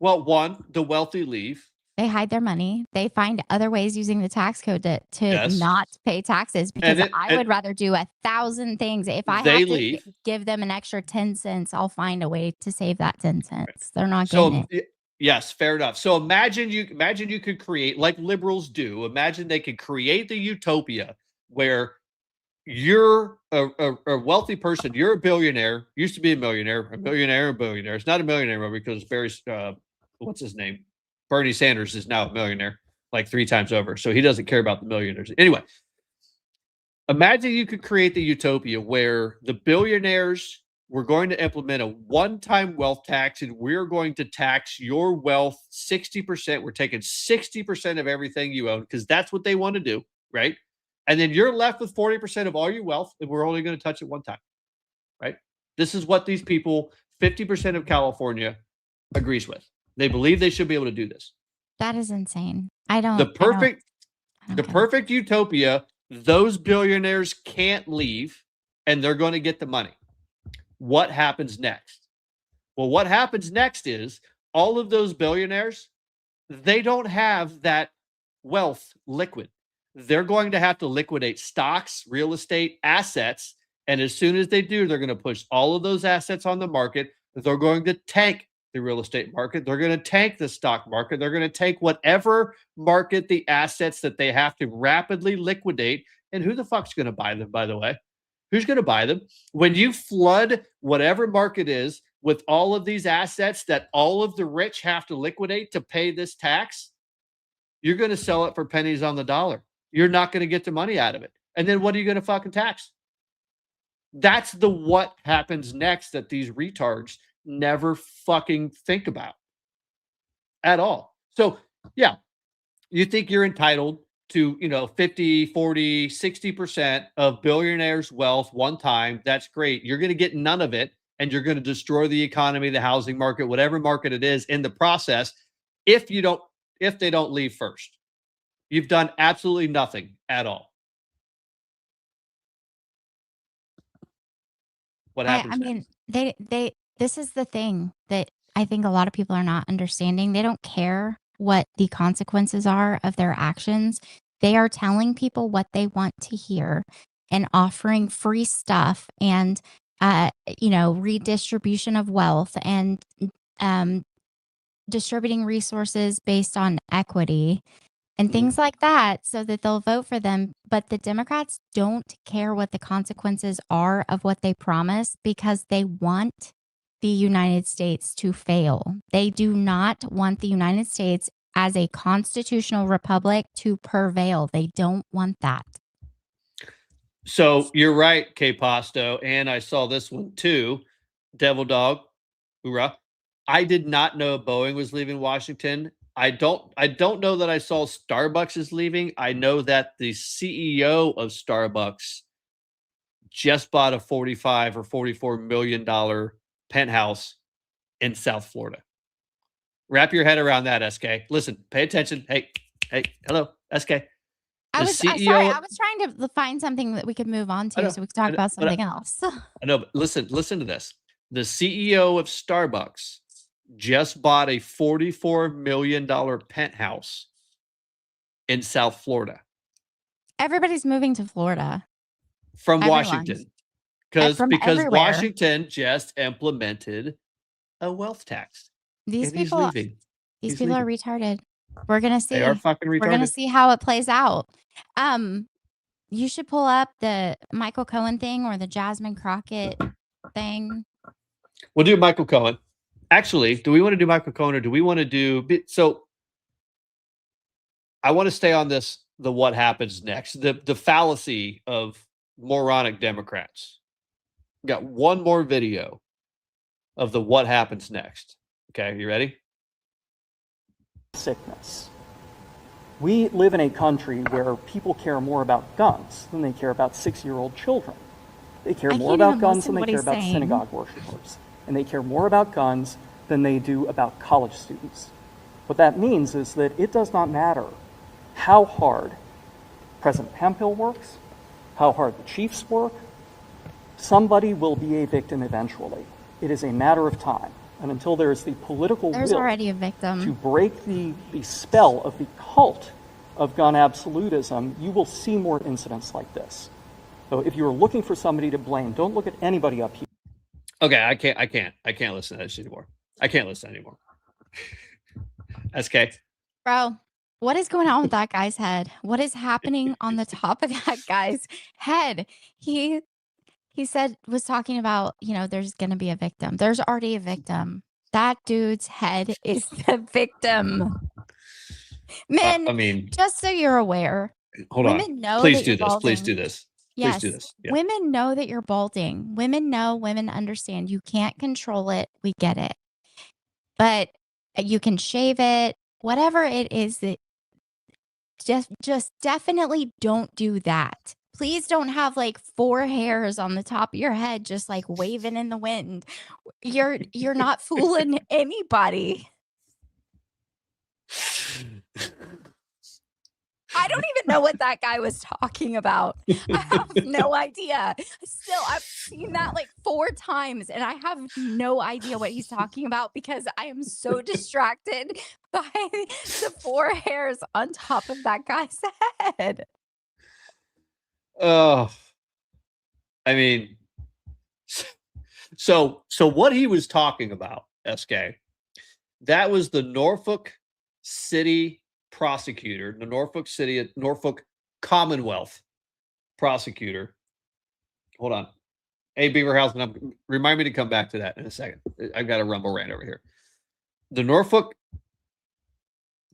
Well, the wealthy leave. They hide their money. They find other ways using the tax code to not pay taxes, because I would rather do 1,000 things. If I have to give them an extra 10 cents, I'll find a way to save that 10 cents. They're not getting it. Yes, fair enough. So imagine you could create, like liberals do. Imagine they could create the utopia where you're a wealthy person. You're a billionaire. Used to be a millionaire. A billionaire. It's not a millionaire anymore because what's his name? Bernie Sanders is now a millionaire like 3 times over. So he doesn't care about the millionaires. Anyway, imagine you could create the utopia where the billionaires were going to implement a one-time wealth tax, and we're going to tax your wealth 60%. We're taking 60% of everything you own because that's what they want to do, right? And then you're left with 40% of all your wealth, and we're only going to touch it one time, right? This is what these people, 50% of California, agrees with. They believe they should be able to do this. That is insane. The perfect utopia, those billionaires can't leave and they're going to get the money. What happens next? Well, what happens next is all of those billionaires, they don't have that wealth liquid. They're going to have to liquidate stocks, real estate, assets. And as soon as they do, they're going to push all of those assets on the market. They're going to tank the real estate market. They're going to tank the stock market. They're going to take whatever market the assets that they have to rapidly liquidate. And who the fuck's going to buy them, by the way? Who's going to buy them? When you flood whatever market is with all of these assets that all of the rich have to liquidate to pay this tax, you're going to sell it for pennies on the dollar. You're not going to get the money out of it. And then what are you going to fucking tax? That's what happens next that these retards never fucking think about at all. So yeah, you think you're entitled to, 50, 40, 60% of billionaires' wealth one time. That's great. You're going to get none of it, and you're going to destroy the economy, the housing market, whatever market it is in the process. If they don't leave first, you've done absolutely nothing at all. What happens? I mean, this is the thing that I think a lot of people are not understanding. They don't care what the consequences are of their actions. They are telling people what they want to hear and offering free stuff and, redistribution of wealth and distributing resources based on equity and things like that so that they'll vote for them. But the Democrats don't care what the consequences are of what they promise because they want the United States to fail. They do not want the United States as a constitutional republic to prevail. They don't want that. So you're right, K Pasto. And I saw this one too. Devil Dog. Hoorah. I did not know Boeing was leaving Washington. I don't know that I saw Starbucks is leaving. I know that the CEO of Starbucks just bought a $45 or $44 million penthouse in South Florida. Wrap your head around that, SK. Listen, pay attention. Hey, hello, SK. I The was CEO. sorry. I was trying to find something that we could move on I know, to, so we could talk about but something else. I know, but listen to this. The CEO of Starbucks just bought a $44 million penthouse in South Florida Everybody's moving to Florida. from Everyone. Washington From because everywhere. Washington just implemented a wealth tax. These and he's people, leaving. these He's people are leaving. retarded. We're gonna see. They are fucking We're gonna retarded. see how it plays out. You should pull up the Michael Cohen thing or the Jasmine Crockett thing. We'll do Michael Cohen. Actually, do we want to do Michael Cohen or do we want to do so? I want to stay on this, the what happens next, the fallacy of moronic Democrats. Got one more video of the what happens next. Okay, you ready? Sickness. We live in a country where people care more about guns than they care about 6-year-old children. They care more about guns than they care about synagogue worshipers. And they care more about guns than they do about college students. What that means is that it does not matter how hard President Hemphill works, how hard the chiefs work, somebody will be a victim eventually. It is a matter of time. And until there is the political There's will already a victim to break the spell of the cult of gun absolutism, you will see more incidents like this. So if you're looking for somebody to blame, don't look at anybody up here. Okay, I can't listen to this anymore. I can't listen anymore. SK. Bro, what is going on with that guy's head? What is happening on the top of that guy's head? He was talking about, there's going to be a victim. There's already a victim. That dude's head is the victim. Men, I mean, just so you're aware, hold women on. know Please that do you're this. balding. Please do this. Yes, Please do this. Yeah. women know that you're balding. Women know, women understand. You can't control it. We get it. But you can shave it, whatever it is that just definitely don't do that. Please don't have like 4 hairs on the top of your head just like waving in the wind. You're not fooling anybody. I don't even know what that guy was talking about. I have no idea. Still, I've seen that like 4 times and I have no idea what he's talking about because I am so distracted by the 4 hairs on top of that guy's head. Oh, I mean, so what he was talking about, SK, that was the Norfolk City prosecutor, the Norfolk Commonwealth prosecutor. Hold on. Hey, Beaverhouse, remind me to come back to that in a second. I've got a rumble rant over here. The Norfolk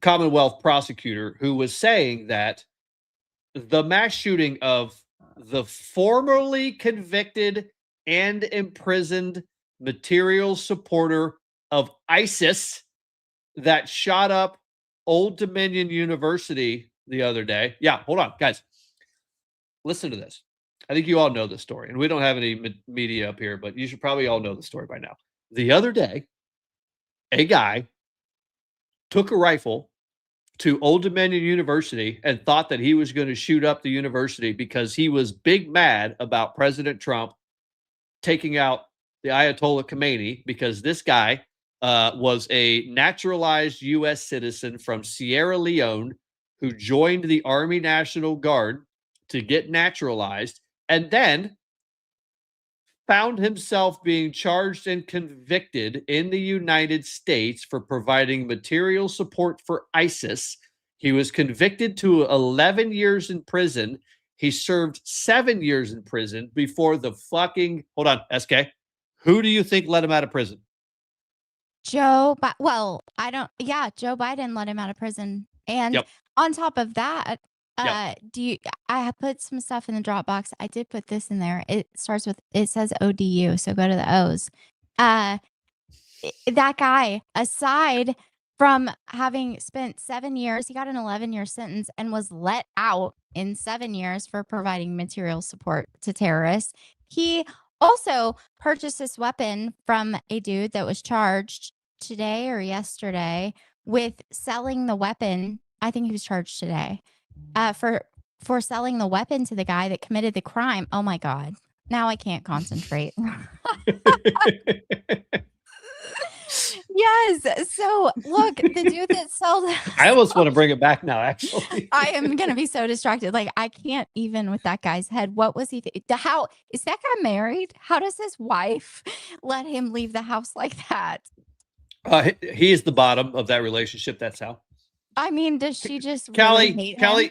Commonwealth prosecutor who was saying that the mass shooting of the formerly convicted and imprisoned material supporter of ISIS that shot up Old Dominion University the other day. Yeah, hold on, guys. Listen to this. I think you all know this story, and we don't have any media up here, but you should probably all know the story by now. The other day, a guy took a rifle to Old Dominion University and thought that he was going to shoot up the university because he was big mad about President Trump taking out the Ayatollah Khomeini, because this guy was a naturalized U.S. citizen from Sierra Leone who joined the Army National Guard to get naturalized and then found himself being charged and convicted in the United States for providing material support for ISIS. He was convicted to 11 years in prison. He served 7 years in prison before the fucking... Hold on, SK. Who do you think let him out of prison? Joe Biden let him out of prison. And on top of that, I have put some stuff in the Dropbox. I did put this in there. It says ODU, so go to the O's. That guy, aside from having spent 7 years, he got an 11-year sentence and was let out in 7 years for providing material support to terrorists. He also purchased this weapon from a dude that was charged today or yesterday with selling the weapon. I think he was charged today for for selling the weapon to the guy that committed the crime. Oh my God. Now I can't concentrate. Yes. So look, the dude that sold I almost want to bring it back now, actually. I am gonna be so distracted. Like I can't even with that guy's head. What was he? How is that guy married? How does his wife let him leave the house like that? He is the bottom of that relationship. That's how. I mean, does she just really hate him?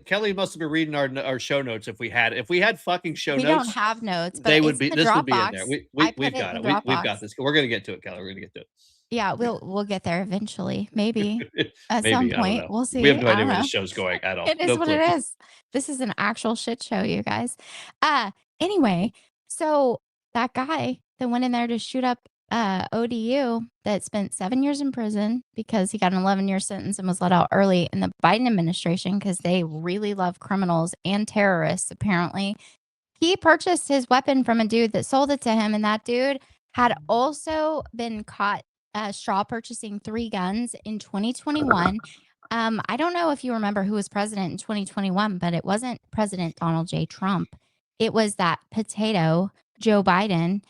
Kelly must have been reading our show notes. If we had fucking show We notes, don't have notes, but they would it's be. in the This would be in Dropbox. there. I We've put it got in it. the We've Dropbox. got this. We're gonna get to it, Kelly. We're gonna get to it. Yeah, we'll get there eventually. Maybe at Maybe, some I don't point. know. We'll see. We have no I idea don't where the know. show's going at all. It is No what clue. it is. This is an actual shit show, you guys. Anyway, so that guy that went in there to shoot up ODU that spent 7 years in prison because he got an 11-year sentence and was let out early in the Biden administration because they really love criminals and terrorists, apparently. He purchased his weapon from a dude that sold it to him, and that dude had also been caught straw purchasing 3 guns in 2021. I don't know if you remember who was president in 2021, but it wasn't President Donald J. Trump. It was that potato, Joe Biden,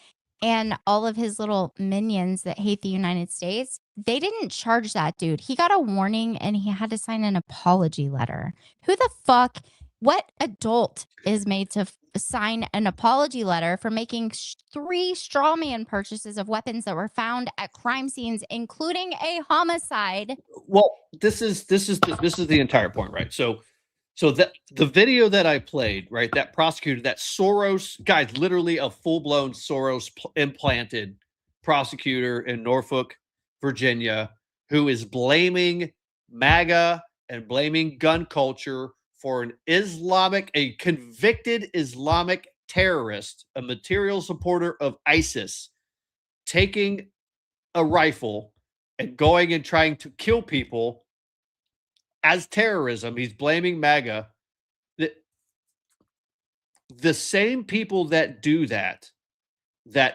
and all of his little minions that hate the United States. They didn't charge that dude. He got a warning and he had to sign an apology letter. Who the fuck, what adult is made to sign an apology letter for making 3 straw man purchases of weapons that were found at crime scenes, including a homicide? Well, this is the entire point, right? So that the video that I played, right? That prosecutor, that Soros guy, literally a full-blown Soros implanted prosecutor in Norfolk, Virginia, who is blaming MAGA and blaming gun culture for a convicted Islamic terrorist, a material supporter of ISIS, taking a rifle and going and trying to kill people as terrorism. He's blaming MAGA. The same people that do that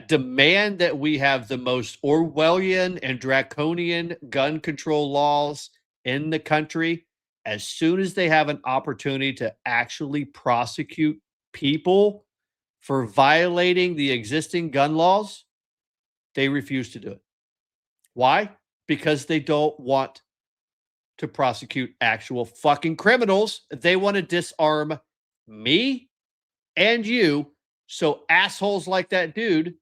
demand that we have the most Orwellian and draconian gun control laws in the country, as soon as they have an opportunity to actually prosecute people for violating the existing gun laws, they refuse to do it. Why? Because they don't want to prosecute actual fucking criminals. They want to disarm me and you, so assholes like that dude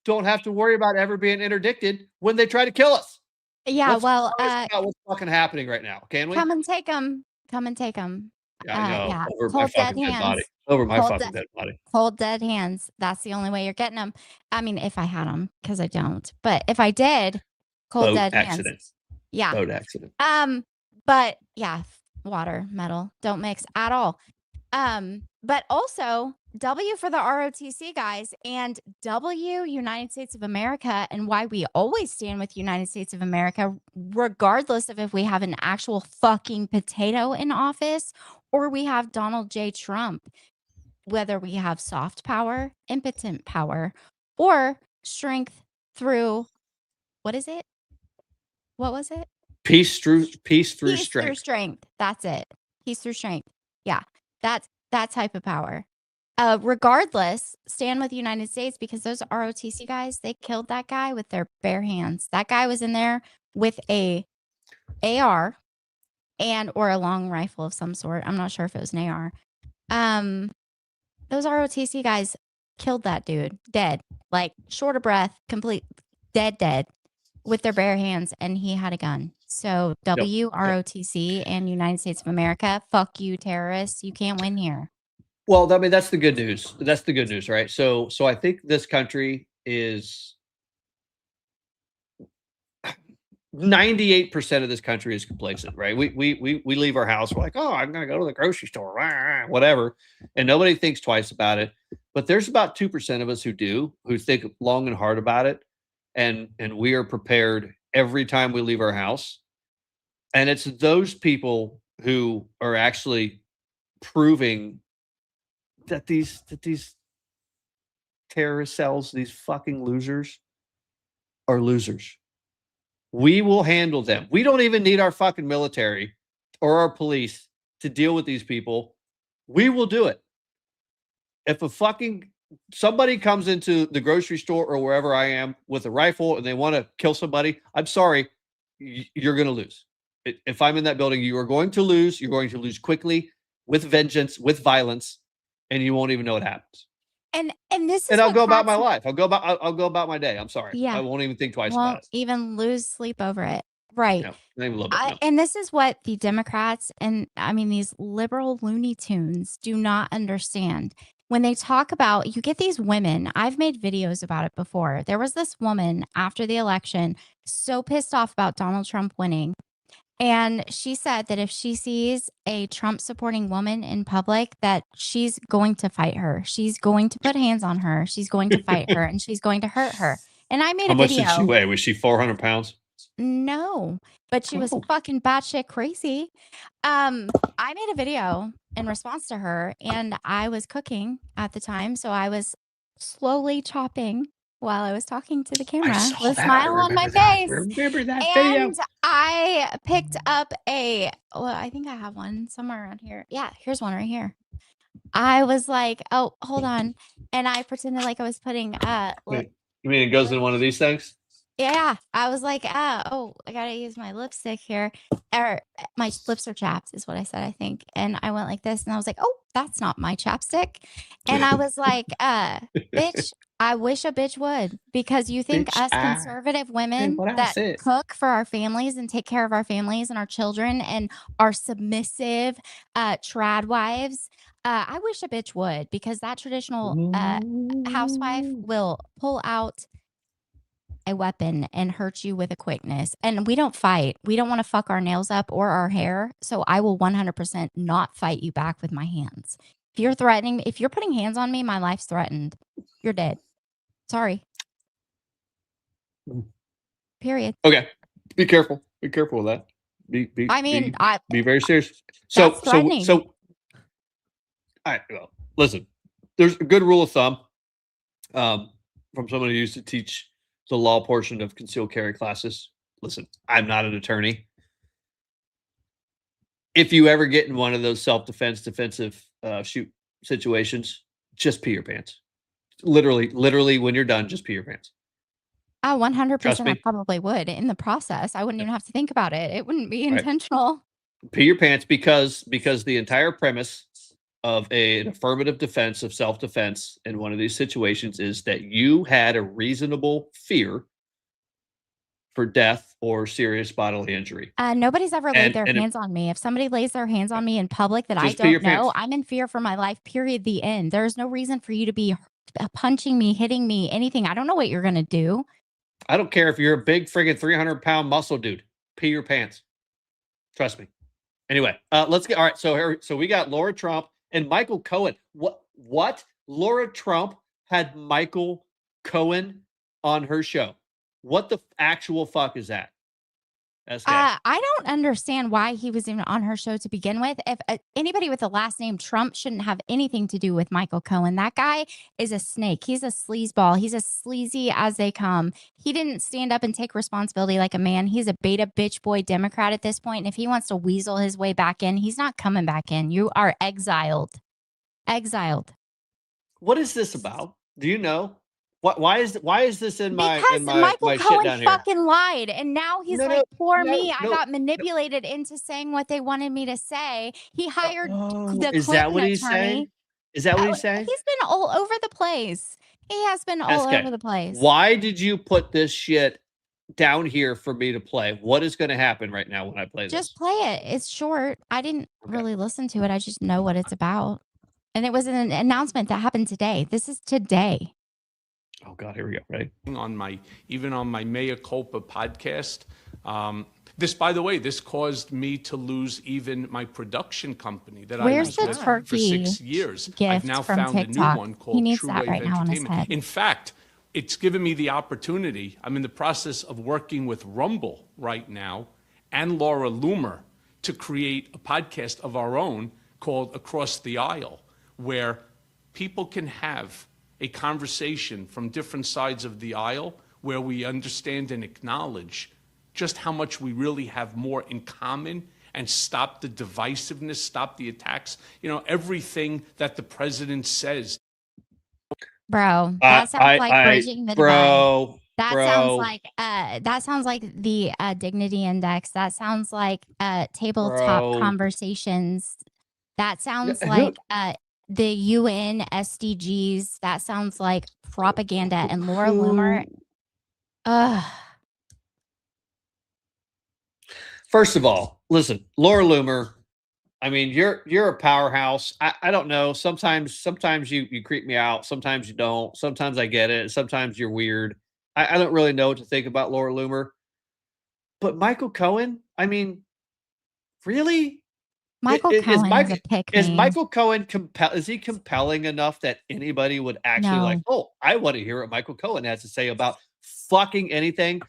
don't have to worry about ever being interdicted when they try to kill us. Yeah, Let's well, about what's fucking happening right now, can we? come and take them. Come and take them. Yeah, I know. Yeah, Over my cold dead fucking dead body. hands. Over my Cold fucking dead- dead body. Cold dead hands. That's the only way you're getting them. I mean, if I had them, because I don't. But if I did, cold Boat dead accident. hands. Yeah. Boat accident. But yeah, water, metal, don't mix at all. But also W for the ROTC guys, and W United States of America, and why we always stand with United States of America, regardless of if we have an actual fucking potato in office or we have Donald J. Trump, whether we have soft power, impotent power, or strength through, what is it? What was it? Peace through Peace through strength. strength. That's it. Peace through strength. Yeah, that's that type of power. Regardless, stand with the United States, because those ROTC guys, they killed that guy with their bare hands. That guy was in there with a AR or a long rifle of some sort. I'm not sure if it was an AR. Those ROTC guys killed that dude dead, like short of breath, complete dead with their bare hands, and he had a gun. So ROTC and United States of America, fuck you, terrorists. You can't win here. Well, I mean, that's the good news. That's the good news, right? So I think this country is 98% of this country is complacent, right? We leave our house, we're like, oh, I'm gonna go to the grocery store, whatever, and nobody thinks twice about it. But there's about 2% of us who do, who think long and hard about it, and we are prepared every time we leave our house. And it's those people who are actually proving that these terrorist cells, these fucking losers, are losers. We will handle them. We don't even need our fucking military or our police to deal with these people, we will do it. If somebody comes into the grocery store or wherever I am with a rifle and they want to kill somebody, I'm sorry, you're going to lose. If I'm in that building, you are going to lose. You're going to lose quickly, with vengeance, with violence, and you won't even know it happens. And this is and I'll what go about my cracks me- life. I'll go about my day. I'm sorry. Yeah. I won't even think twice Won't about it. even lose sleep over it. Right. No, not even a little bit. No. And this is what the Democrats and these liberal Looney Tunes do not understand. When they talk about, you get these women, I've made videos about it before. There was this woman after the election so pissed off about Donald Trump winning. And she said that if she sees a Trump supporting woman in public, that she's going to fight her. She's going to put hands on her. She's going to fight her and she's going to hurt her. And I made How a much video. did she weigh? Was she 400 pounds? No, but she was fucking batshit crazy. I made a video in response to her, and I was cooking at the time, so I was slowly chopping while I was talking to the camera with a smile on my face. Remember that And video? I picked up I think I have one somewhere around here. Yeah, here's one right here. I was like, oh, hold on. And I pretended like I was putting Wait, you mean it goes in one of these things? yeah, I was like, I gotta use my lipstick here. Or my lips are chapped, is what I said, I think. And I went like this, and I was like, oh, that's not my chapstick. And I was like, bitch, I wish a bitch would, because you think Bitch, us conservative women what I that said. cook for our families and take care of our families and our children and are submissive trad wives, I wish a bitch would, because that traditional housewife will pull out a weapon and hurt you with a quickness. And we don't fight. We don't want to fuck our nails up or our hair. So I will 100% not fight you back with my hands. If you're threatening, if you're putting hands on me, my life's threatened. You're dead. Sorry. Period. Okay. Be careful. Be careful with that. Be very serious. So all right. Well, listen, there's a good rule of thumb from someone who used to teach the law portion of concealed carry classes. Listen, I'm not an attorney. If you ever get in one of those self-defense, defensive shoot situations, just pee your pants. Literally, when you're done, just pee your pants. 100% I probably would in the process. I wouldn't even have to think about it. It wouldn't be intentional. Pee your pants because the entire premise of an affirmative defense of self-defense in one of these situations is that you had a reasonable fear for death or serious bodily injury. Nobody's ever laid their hands on me. If somebody lays their hands on me in public that I Just pee your don't know, pants. I'm in fear for my life, period, the end. There's no reason for you to be punching me, hitting me, anything. I don't know what you're going to do. I don't care if you're a big friggin' 300-pound muscle dude. Pee your pants. Trust me. Anyway, let's get all right. So we got Laura Trump and Michael Cohen. What? Laura Trump had Michael Cohen on her show. What the actual fuck is that? I don't understand why he was even on her show to begin with. If anybody with the last name Trump shouldn't have anything to do with Michael Cohen. That guy is a snake. He's a sleazeball. He's as sleazy as they come. He didn't stand up and take responsibility like a man. He's a beta bitch boy Democrat at this point. And if he wants to weasel his way back in, he's not coming back in. You are exiled. Exiled. What is this about? Do you know? Why is this in my Michael my Cohen shit down here? fucking lied, and now he's poor me. I got manipulated into saying what they wanted me to say. He hired the Is Clinton that what he's attorney. saying? Is that what he's saying? He's been all over the place. He has been all over the place. Why did you put this shit down here for me to play? What is going to happen right now when I play this? Just play it. It's short. I didn't really listen to it. I just know what it's about. And it was an announcement that happened today. This is today. Oh God, here we go. Ready? Even on my Mea Culpa podcast. This, by the way, this caused me to lose even my production company that I was with for 6 years. I've now found a new one called True Wave Entertainment. In fact, it's given me the opportunity. I'm in the process of working with Rumble right now and Laura Loomer to create a podcast of our own called Across the Aisle, where people can have a conversation from different sides of the aisle where we understand and acknowledge just how much we really have more in common and stop the divisiveness, stop the attacks, everything that the president says. Bro, that sounds like bridging the divide. That sounds like the dignity index. That sounds like tabletop conversations. That sounds like the UN SDGs. That sounds like propaganda. And Laura Loomer. First of all, listen, Laura Loomer. I mean, you're a powerhouse. I don't know. Sometimes you creep me out. Sometimes you don't. Sometimes I get it. Sometimes you're weird. I don't really know what to think about Laura Loomer. But Michael Cohen, I mean, really? Michael Cohen is a pick Is name. Michael Cohen is he compelling enough that anybody would actually like, oh, I want to hear what Michael Cohen has to say about fucking anything?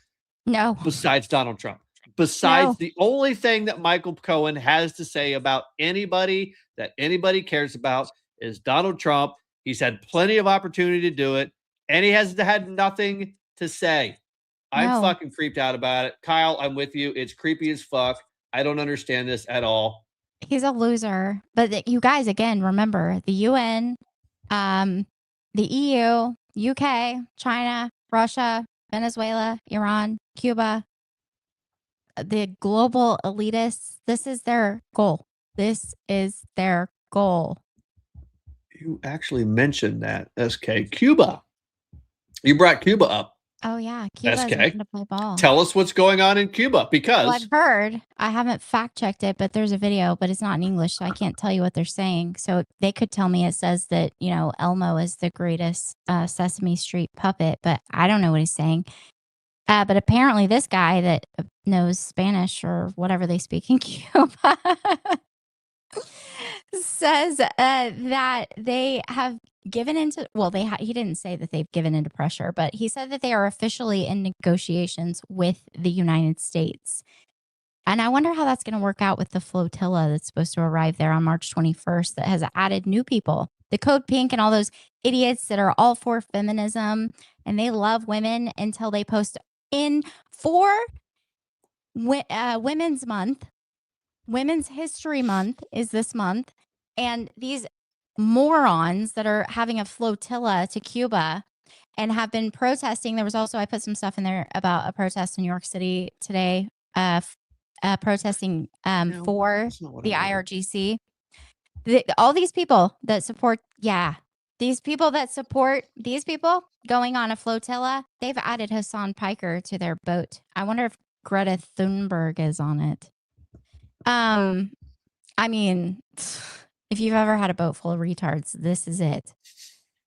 No. Besides Donald Trump. Besides the only thing that Michael Cohen has to say about anybody that anybody cares about is Donald Trump. He's had plenty of opportunity to do it, and he has had nothing to say. I'm fucking creeped out about it. Kyle, I'm with you. It's creepy as fuck. I don't understand this at all. He's a loser. But you guys, again, remember the UN, the EU, UK, China, Russia, Venezuela, Iran, Cuba, the global elitists, this is their goal. This is their goal. You actually mentioned that, SK. Cuba. You brought Cuba up. Oh, yeah. Cuba is going to play ball. Tell us what's going on in Cuba, because... Well, I've heard. I haven't fact-checked it, but there's a video, but it's not in English, so I can't tell you what they're saying. So they could tell me it says that, Elmo is the greatest Sesame Street puppet, but I don't know what he's saying. But apparently this guy that knows Spanish or whatever they speak in Cuba says that they have given into, well, he didn't say that they've given into pressure, but he said that they are officially in negotiations with the United States. And I wonder how that's going to work out with the flotilla that's supposed to arrive there on March 21st that has added new people. The Code Pink and all those idiots that are all for feminism and they love women until they post in for Women's Month. Women's History Month is this month. And these morons that are having a flotilla to Cuba and have been protesting. There was also, I put some stuff in there about a protest in New York City today, protesting for the IRGC. All these people that support, these people going on a flotilla, they've added Hassan Piker to their boat. I wonder if Greta Thunberg is on it. I mean, if you've ever had a boat full of retards, this is it.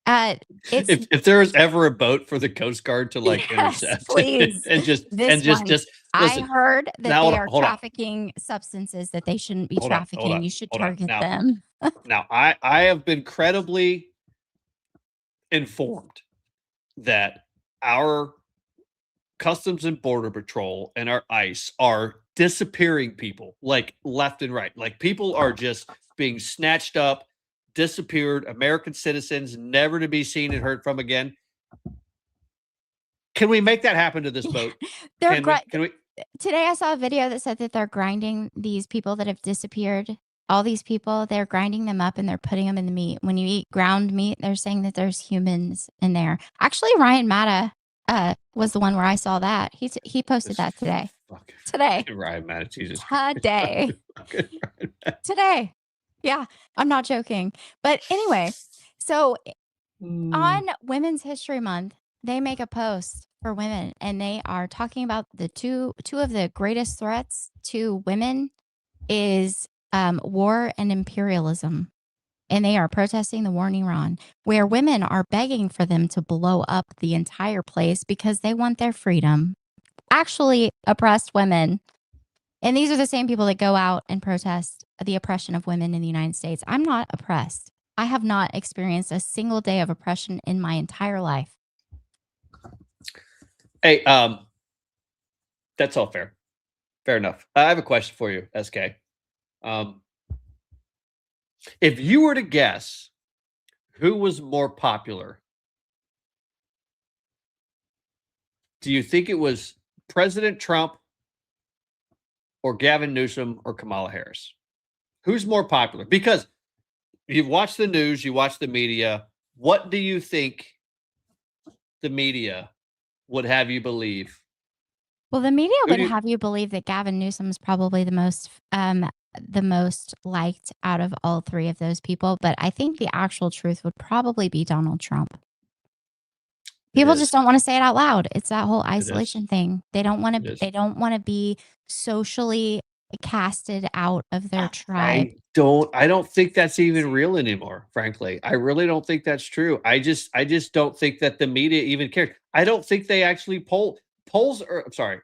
If there was ever a boat for the Coast Guard to intercept, please, just listen, I heard that they are trafficking substances that they shouldn't be trafficking. You should target them. Now, I have been credibly informed that our Customs and Border Patrol and our ICE are disappearing people left and right. People are just being snatched up, disappeared, American citizens never to be seen and heard from again. Can we make that happen to this boat? Can we? Today I saw a video that said that they're grinding these people that have disappeared. All these people, they're grinding them up and they're putting them in the meat. When you eat ground meat, they're saying that there's humans in there. Actually, Ryan Matta was the one where I saw that. He posted that today. Today. Ryan Matta, Jesus. Today. Today. Yeah, I'm not joking. But anyway, so on Women's History Month, they make a post for women and they are talking about the two of the greatest threats to women is war and imperialism. And they are protesting the war in Iran, where women are begging for them to blow up the entire place because they want their freedom. Actually, oppressed women. And these are the same people that go out and protest the oppression of women in the United States. I'm not oppressed. I have not experienced a single day of oppression in my entire life. Hey, that's all fair. Fair enough. I have a question for you, SK. If you were to guess who was more popular, do you think it was President Trump or Gavin Newsom or Kamala Harris? Who's more popular? Because you've watched the news, you watch the media. What do you think the media would have you believe? Well, the media would have you believe that Gavin Newsom is probably the most liked out of all three of those people, but I think the actual truth would probably be Donald Trump. People just don't want to say it out loud. It's that whole isolation thing. They don't want to. They don't want to be socially casted out of their tribe. I don't think that's even real anymore. Frankly, I really don't think that's true. I just don't think that the media even cares. I don't think they actually polls. I'm sorry.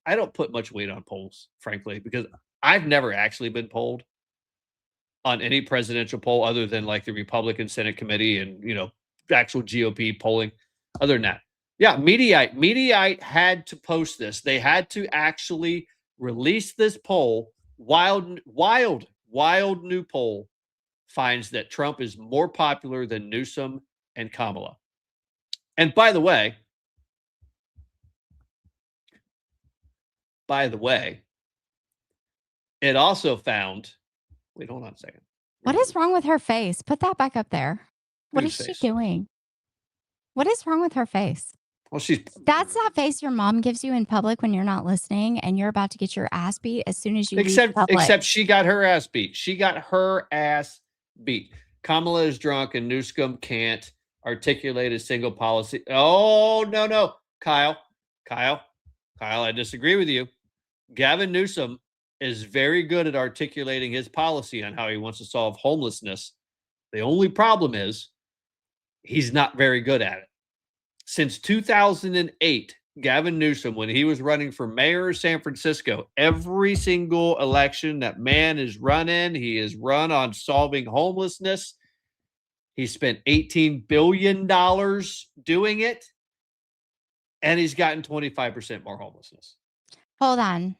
I don't put much weight on polls, frankly, because I've never actually been polled on any presidential poll other than like the Republican Senate committee and, actual GOP polling. Other than that, yeah, Mediaite had to post this. They had to actually release this poll. Wild new poll finds that Trump is more popular than Newsom and Kamala. And by the way, it also found. Wait, hold on a second. What is wrong with her face? Put that back up there. What is she doing? What is wrong with her face? Well, that's that face your mom gives you in public when you're not listening and you're about to get your ass beat as soon as you leave public. Except she got her ass beat. Kamala is drunk and Newsom can't articulate a single policy. Oh, no. Kyle, I disagree with you. Gavin Newsom is very good at articulating his policy on how he wants to solve homelessness. The only problem is he's not very good at it. Since 2008, Gavin Newsom, when he was running for mayor of San Francisco, every single election that man is running, he is run on solving homelessness. He spent $18 billion doing it, and he's gotten 25% more homelessness. Hold on.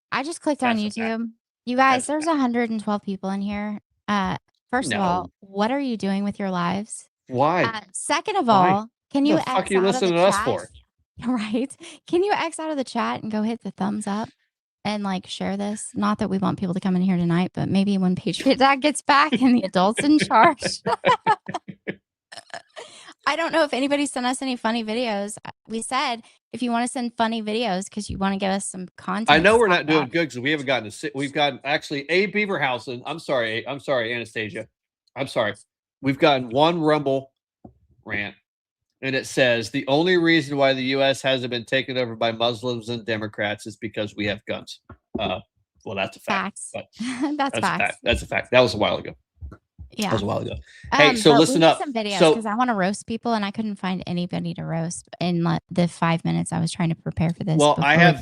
I just clicked on YouTube. You guys, there's 112 people in here. First of all, what are you doing with your lives? Why? Second of all, can you X out of the chat? Right? Can you X out of the chat and go hit the thumbs up and like share this? Not that we want people to come in here tonight, but maybe when Patriot Dad gets back and the adults in charge. I don't know if anybody sent us any funny videos. We said if you want to send funny videos because you want to give us some content. I know we're not doing good because we haven't gotten to sit. We've gotten actually a Beaverhausen. I'm sorry, Anastasia. I'm sorry. We've gotten one Rumble rant, and it says the only reason why the U.S. hasn't been taken over by Muslims and Democrats is because we have guns. Well, that's a fact. That's facts. That's a fact. That was a while ago. Yeah, that was a while ago. Hey, so listen up. Some videos because I want to roast people, and I couldn't find anybody to roast in the 5 minutes I was trying to prepare for this. Well, I have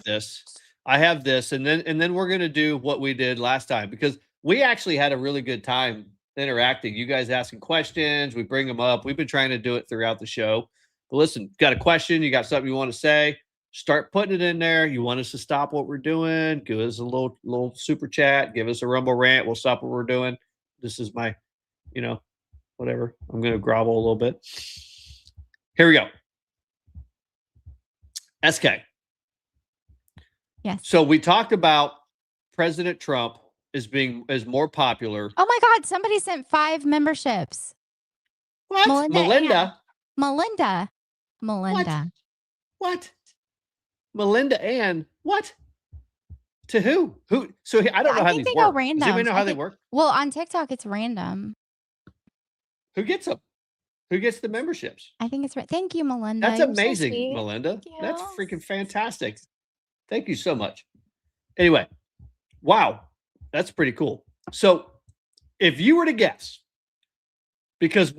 this, and then we're gonna do what we did last time because we actually had a really good time interacting. You guys asking questions, we bring them up. We've been trying to do it throughout the show. But listen, got a question, you got something you want to say, start putting it in there. You want us to stop what we're doing, give us a little super chat, give us a Rumble rant, we'll stop what we're doing. This is my, whatever. I'm going to grovel a little bit. Here we go. SK. Yes. So we talked about President Trump is more popular. Oh my God. Somebody sent 5 memberships. What? Melinda. What? Melinda Ann. What? To who? Who? So I don't know how these work. Random. Does anybody know how they work? Well, on TikTok, it's random. Who gets them? Who gets the memberships? I think it's right. Thank you, Melinda. That's amazing, so Melinda. That's freaking fantastic. Thank you so much. Anyway, wow, that's pretty cool. So, if you were to guess, because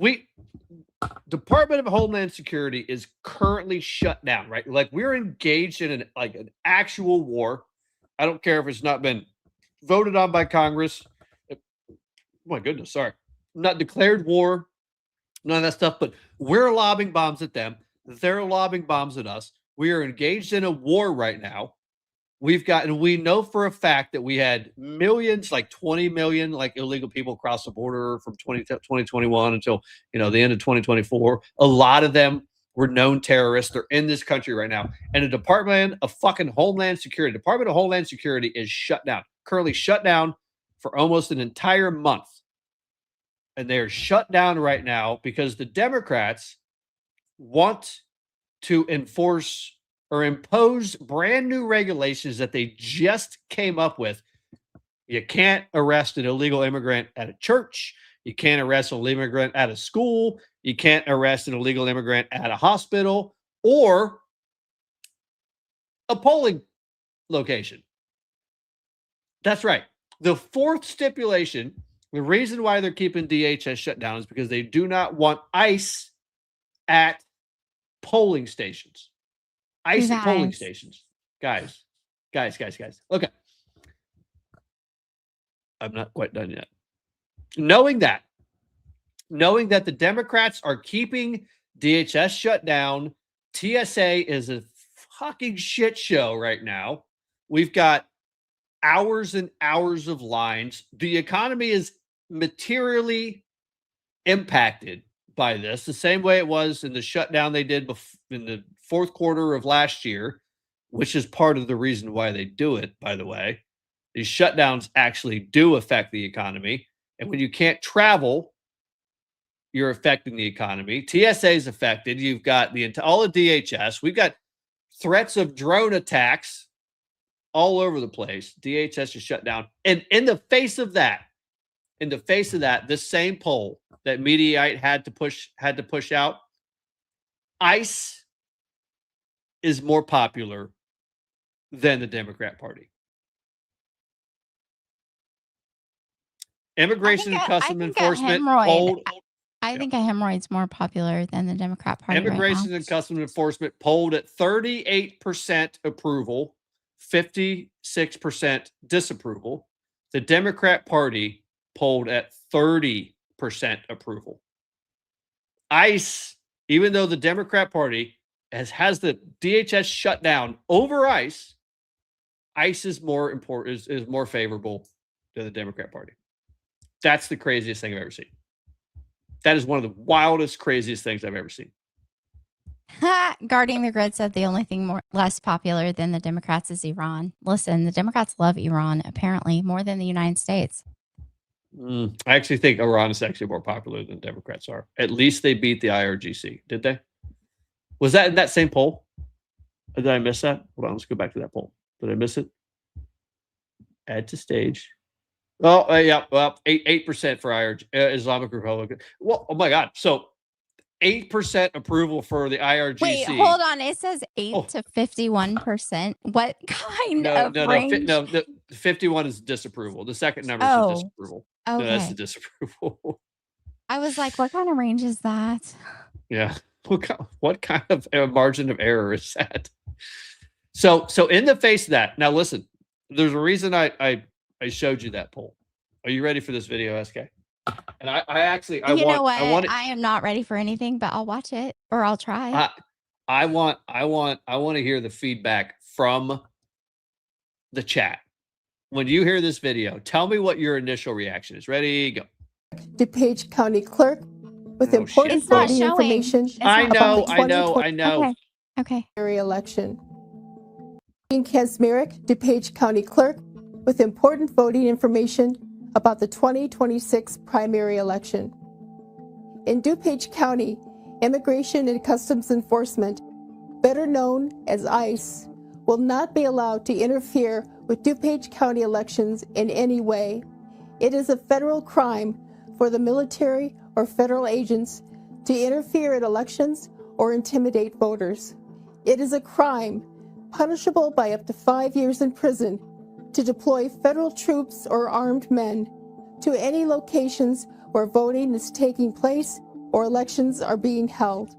Department of Homeland Security is currently shut down, right? Like we're engaged in an actual war. I don't care if it's not been voted on by Congress. My goodness, sorry. Not declared war, none of that stuff, but we're lobbing bombs at them. They're lobbing bombs at us. We are engaged in a war right now. We know for a fact that we had millions, like 20 million, like illegal people across the border from 2021 until, the end of 2024. A lot of them were known terrorists. They're in this country right now. And the Department of fucking Homeland Security, Department of Homeland Security is shut down, currently shut down for almost an entire month. And they're shut down right now because the Democrats want to enforce or impose brand new regulations that they just came up with. You can't arrest an illegal immigrant at a church. You can't arrest an illegal immigrant at a school. You can't arrest an illegal immigrant at a hospital or a polling location. That's right. The fourth stipulation, the reason why they're keeping DHS shut down is because they do not want ICE at polling stations. ICE at polling stations. Guys. Okay. I'm not quite done yet. Knowing that the Democrats are keeping DHS shut down, TSA is a fucking shit show right now. We've got hours and hours of lines. The economy is materially impacted by this, the same way it was in the shutdown they did in the fourth quarter of last year, which is part of the reason why they do it, by the way. These shutdowns actually do affect the economy. And when you can't travel, you're affecting the economy. TSA is affected. You've got all of DHS. We've got threats of drone attacks all over the place. DHS is shut down. And in the face of that, this same poll that Mediaite had to push out, ICE is more popular than the Democrat Party. Immigration and Customs Enforcement polled. I think a hemorrhoid's more popular than the Democrat Party. Immigration and Customs Enforcement polled at 38% approval, 56% disapproval. The Democrat Party polled at 30% approval. ICE, even though the Democrat Party has the DHS shut down over ICE, ICE is more important, is more favorable than the Democrat Party. That's the craziest thing I've ever seen. That is one of the wildest, craziest things I've ever seen. Guarding the Grid said the only thing less popular than the Democrats is Iran. Listen, the Democrats love Iran, apparently, more than the United States. I actually think Iran is actually more popular than Democrats are. At least they beat the IRGC, did they? Was that in that same poll? Or did I miss that? Hold on, let's go back to that poll. Did I miss it? Add to stage. Oh, yeah, well, 8% for Islamic Republic. Well, oh my God. So 8% approval for the IRGC. Wait, hold on. It says 8 to 51%. What kind of range? No, 51 is disapproval. The second number is disapproval. Okay. No, that's the disapproval. I was like, what kind of range is that? Yeah. What kind of margin of error is that? So in the face of that, now listen, there's a reason I showed you that poll. Are you ready for this video, SK? And I am not ready for anything, but I'll watch it or I'll try. I want to hear the feedback from the chat. When you hear this video, tell me what your initial reaction is. Ready, go. DuPage County Clerk with important voting information. I know. Okay. Election. Dean Kazmarek, DuPage County Clerk, with important voting information about the 2026 primary election. In DuPage County, Immigration and Customs Enforcement, better known as ICE, will not be allowed to interfere with DuPage County elections in any way. It is a federal crime for the military or federal agents to interfere in elections or intimidate voters. It is a crime punishable by up to 5 years in prison to deploy federal troops or armed men to any locations where voting is taking place or elections are being held.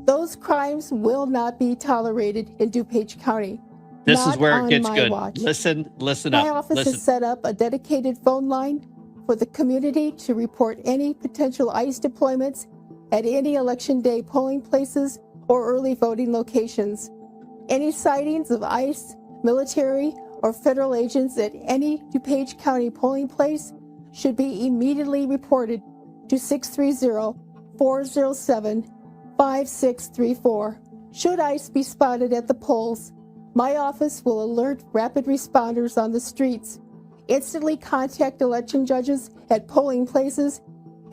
Those crimes will not be tolerated in DuPage County. This is where it gets good. Watch. Listen My up. office has set up a dedicated phone line for the community to report any potential ICE deployments at any election day polling places or early voting locations. Any sightings of ICE, military, or federal agents at any DuPage County polling place should be immediately reported to 630-407-5655 5634. Should ICE be spotted at the polls, my office will alert rapid responders on the streets, instantly contact election judges at polling places,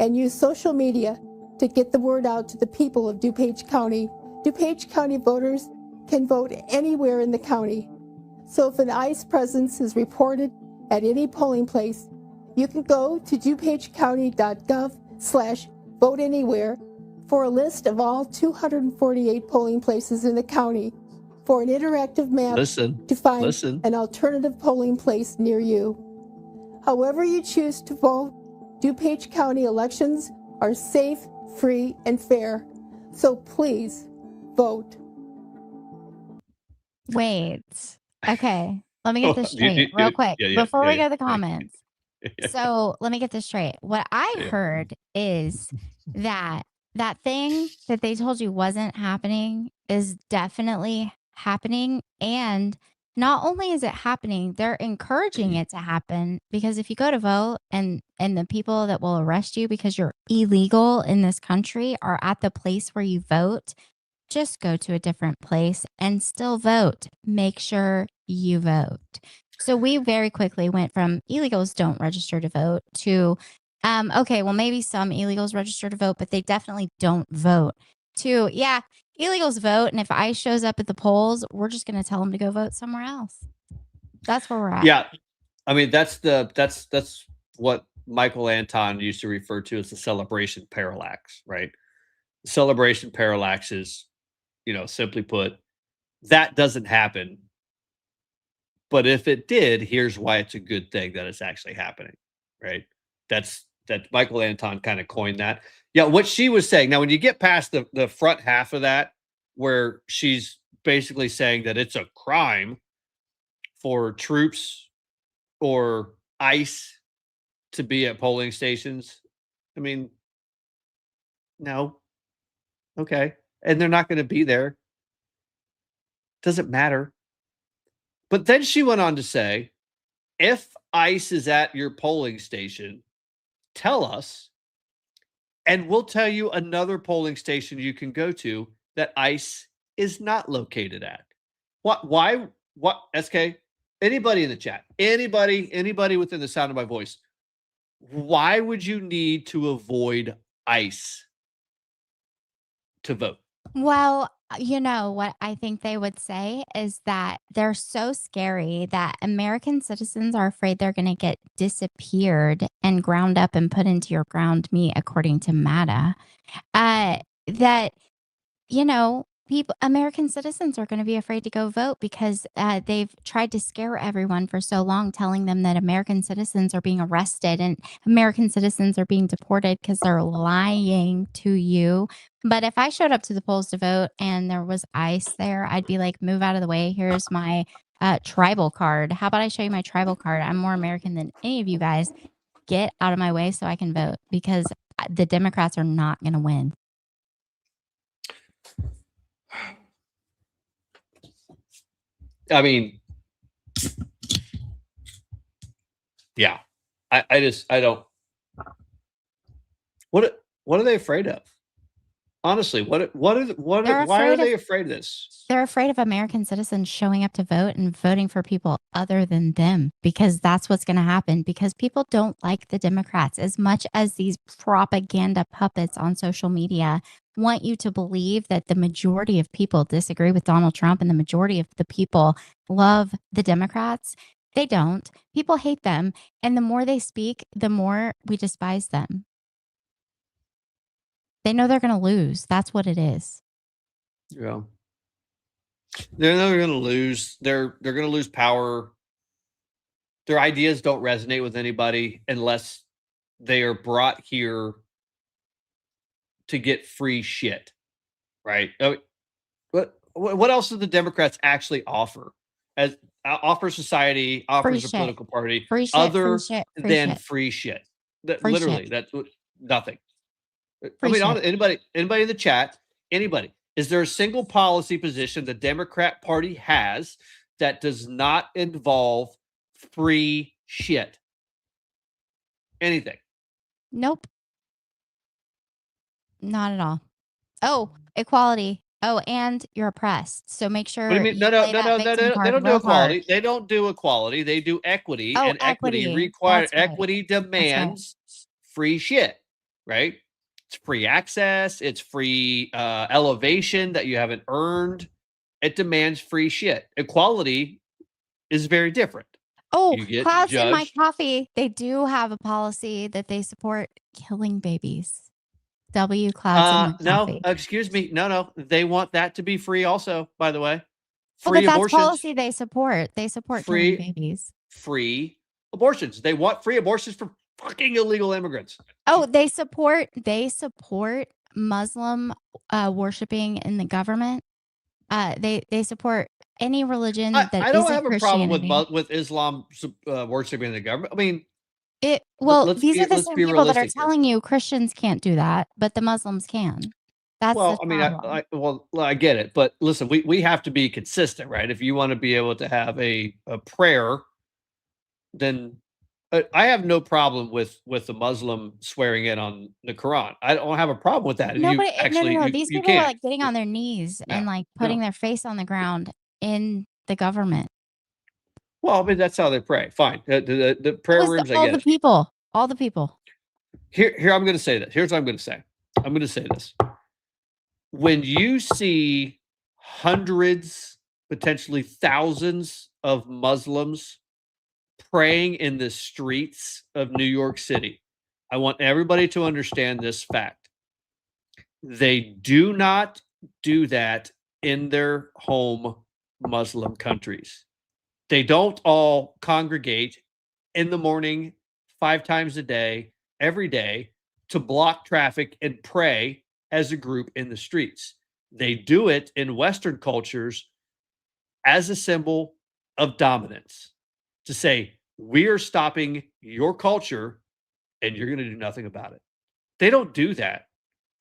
and use social media to get the word out to the people of DuPage County. DuPage County voters can vote anywhere in the county. So if an ICE presence is reported at any polling place, you can go to dupagecounty.gov/vote anywhere for a list of all 248 polling places in the county for an interactive map to find an alternative polling place near you. However you choose to vote, DuPage County elections are safe, free, and fair. So please vote. Wait. Okay. Let me get this straight real quick before we go to the comments. So let me get this straight. What I heard is that that thing that they told you wasn't happening is definitely happening. And not only is it happening, they're encouraging it to happen, because if you go to vote and the people that will arrest you because you're illegal in this country are at the place where you vote, just go to a different place and still vote. Make sure you vote. So we very quickly went from illegals don't register to vote to, okay, well, maybe some illegals register to vote, but they definitely don't vote, to, yeah, illegals vote. And if ICE shows up at the polls, we're just going to tell them to go vote somewhere else. That's where we're at. Yeah. I mean, that's what Michael Anton used to refer to as the celebration parallax, right? The celebration parallax is, simply put, that doesn't happen. But if it did, here's why it's a good thing that it's actually happening, right? That Michael Anton kind of coined that. Yeah, what she was saying. Now, when you get past the front half of that, where she's basically saying that it's a crime for troops or ICE to be at polling stations, I mean, no. Okay. And they're not going to be there. Doesn't matter. But then she went on to say, if ICE is at your polling station, tell us, and we'll tell you another polling station you can go to that ICE is not located at. Why, SK? Anybody in the chat, anybody within the sound of my voice, why would you need to avoid ICE to vote? Well, what I think they would say is that they're so scary that American citizens are afraid they're going to get disappeared and ground up and put into your ground meat, according to MATA. American citizens are going to be afraid to go vote because they've tried to scare everyone for so long, telling them that American citizens are being arrested and American citizens are being deported because they're lying to you. But if I showed up to the polls to vote and there was ICE there, I'd be like, move out of the way. Here's my tribal card. How about I show you my tribal card? I'm more American than any of you guys. Get out of my way so I can vote, because the Democrats are not going to win. I mean, yeah, I don't. What are they afraid of? Honestly, why are they afraid of this? They're afraid of American citizens showing up to vote and voting for people other than them, because that's what's going to happen, because people don't like the Democrats as much as these propaganda puppets on social media want you to believe that the majority of people disagree with Donald Trump and the majority of the people love the Democrats. They don't. People hate them. And the more they speak, the more we despise them. They know they're going to lose. That's what it is. Yeah. They're going to lose. They're going to lose power. Their ideas don't resonate with anybody unless they are brought here to get free shit, right? What else do the Democrats actually offer? Offer society, offers a political party, other than free shit. Literally, that's nothing. I mean, anybody in the chat, anybody, is there a single policy position the Democrat Party has that does not involve free shit? Anything? Nope. Not at all. Oh, equality. Oh, and you're oppressed. So make sure. What do you mean? No, play that victim they card don't do real equality. hard. They don't do equality. They do equity, Oh, and equity equity. requires That's right. equity That's right. demands free shit, right? It's free access. It's free elevation that you haven't earned. It demands free shit. Equality is very different. Oh, You get Clouds in my judged. coffee. They do have a policy that they support killing babies. W Clouds in my No, coffee. excuse me. No. They want that to be free also, by the way. Oh, Free but that's abortions. policy they support. They support killing babies. Free abortions. They want free abortions for fucking illegal immigrants. Oh, they support Muslim worshiping in the government. They support any religion that I don't isn't have a problem Christianity. with Islam worshiping the government. I mean, These are the same people that are realistic here. telling you Christians can't do that, but the Muslims can. That's Well, the I mean, problem. I get it, but listen, we have to be consistent, right? If you want to be able to have a prayer, then I have no problem with the Muslim swearing in on the Quran. I don't have a problem with that. No, You but actually, no. you These you people are can. like getting on their knees and No, like putting no. their face on the ground in the government. Well, I mean, that's how they pray. Fine. The prayer rooms, I All get the it. people. All the people. Here, I'm going to say this. Here's what I'm going to say. I'm going to say this. When you see hundreds, potentially thousands of Muslims praying in the streets of New York City, I want everybody to understand this fact. They do not do that in their home Muslim countries. They don't all congregate in the morning 5 times a day, every day, to block traffic and pray as a group in the streets. They do it in Western cultures as a symbol of dominance, to say, we are stopping your culture and you're going to do nothing about it. They don't do that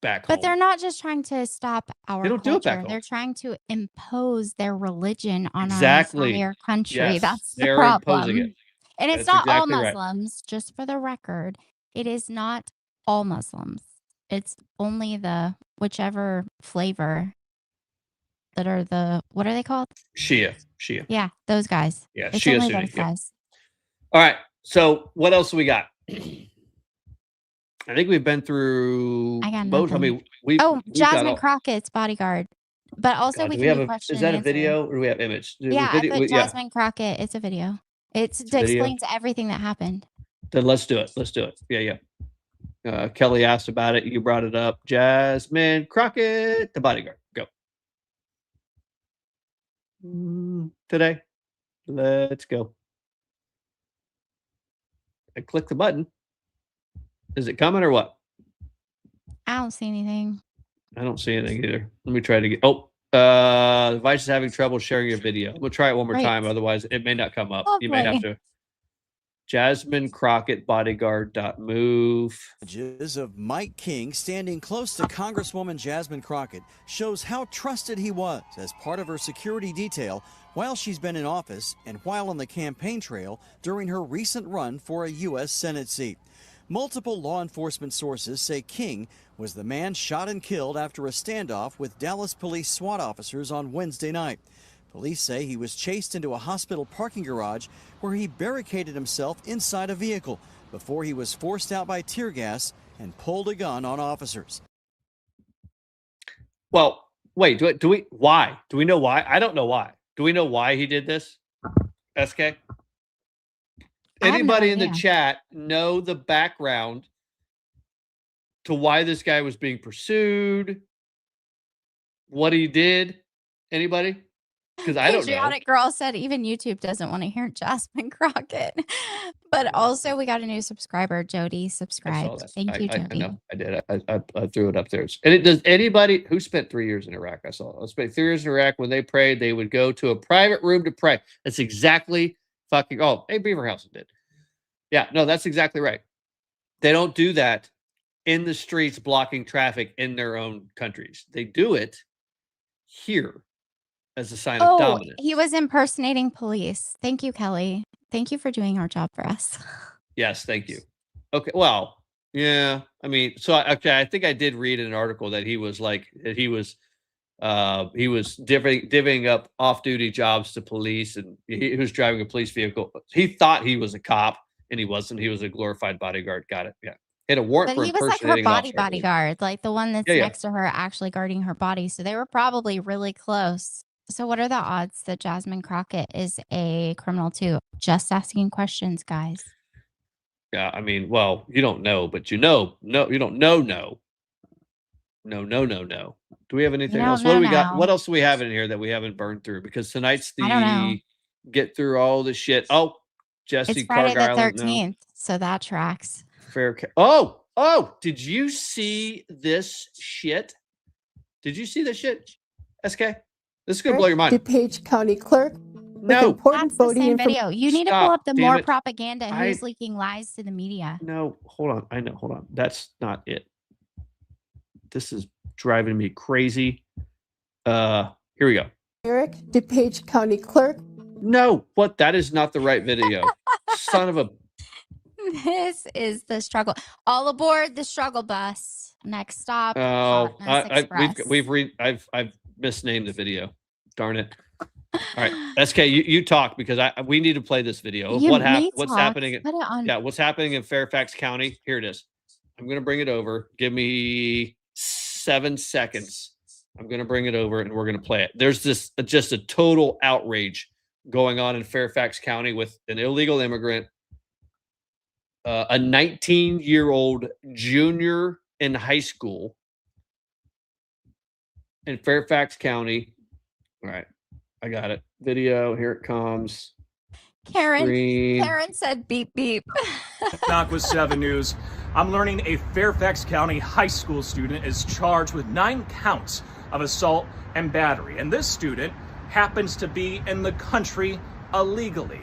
back home. But they're not just trying to stop our They don't do it back culture. home. They're trying to impose their religion on Exactly. our entire country. Yes, That's the they're problem. imposing it. And it's That's not all exactly right. Muslims, just for the record. It is not all Muslims. It's only the whichever flavor that are the, what are they called? Shia. Yeah, those guys. Yeah, It's Shia only Sunni. those guys. All right. So what else we got? I think we've been through I got both. I nothing. mean, we've Jasmine got all, Crockett's bodyguard. But also God, we do can have do a, question is that and a answer. video or do we have image? Yeah, I put yeah. Jasmine Crockett. It's a video. It a video? explains everything that happened. Then let's do it. Yeah. Kelly asked about it. You brought it up. Jasmine Crockett, the bodyguard. Go. Today. Let's go. I click the button. Is it coming or what? I don't see anything. I don't see anything either. Let me try to get. Vice is having trouble sharing your video. We'll try it one more time. Otherwise, it may not come up. You may have to. Jasmine Crockett bodyguard.move. Images of Mike King standing close to Congresswoman Jasmine Crockett shows how trusted he was as part of her security detail while she's been in office and while on the campaign trail during her recent run for a U.S. Senate seat. Multiple law enforcement sources say King was the man shot and killed after a standoff with Dallas police SWAT officers on Wednesday night. Police say he was chased into a hospital parking garage where he barricaded himself inside a vehicle before he was forced out by tear gas and pulled a gun on officers. Well, wait, why? Do we know why? I don't know why. Do we know why he did this? SK? Anybody in the chat know the background to why this guy was being pursued? What he did? Anybody? Because I don't know. Patriotic Girl said even YouTube doesn't want to hear Jasmine Crockett. But also we got a new subscriber. Jody subscribed. Thank you, Jody. I know. I did. I threw it up there. And it does anybody who spent 3 years in Iraq? I spent 3 years in Iraq. When they prayed, they would go to a private room to pray. That's exactly fucking. Oh, hey, Beaverhausen did. Yeah, no, that's exactly right. They don't do that in the streets blocking traffic in their own countries. They do it here as a sign of dominance. He was impersonating police. Thank you, Kelly. Thank you for doing our job for us. Yes, thank you. Okay, well, Yeah, I mean, so okay, I think I did read in an article that he was divvying up off-duty jobs to police, and he was driving a police vehicle. He thought he was a cop, and he wasn't. He was a glorified bodyguard. Got it. Yeah, had a warrant But for he was like her impersonating an officer, I believe. bodyguard, like the one that's Yeah, yeah. next to her actually guarding her body. So they were probably really close. So what are the odds that Jasmine Crockett is a criminal too? Just asking questions, guys. Yeah, I mean, well, you don't know, but you know, no, you don't know, no. No. Do we have anything else? What do we got? What else do we have in here that we haven't burned through? Because tonight's I don't know. the get through all the shit. Oh, Jesse It's Friday the Cargill. No. 13th, so that tracks. Oh, did you see this shit? Did you see this shit? SK? This is gonna blow your mind. DuPage County Clerk. No, important That's the voting same video. You need to pull up the more propaganda. Who's leaking lies to the media? No, hold on. I know. Hold on. That's not it. This is driving me crazy. Here we go. Eric, DuPage County Clerk. No, what? That is not the right video. Son of a. This is the struggle. All aboard the struggle bus. Next stop. Oh, I've I've misnamed the video. Darn it. All right, SK, you talk because we need to play this video of what's happening. What's happening in Fairfax County. Here it is. I'm going to bring it over. Give me 7 seconds. I'm going to bring it over and we're going to play it. There's just a total outrage going on in Fairfax County with an illegal immigrant, a 19-year-old junior in high school in Fairfax County. All right. I got it. Video. Here it comes. Karen said beep beep. Knock with 7 News. I'm learning a Fairfax County high school student is charged with 9 counts of assault and battery. And this student happens to be in the country illegally.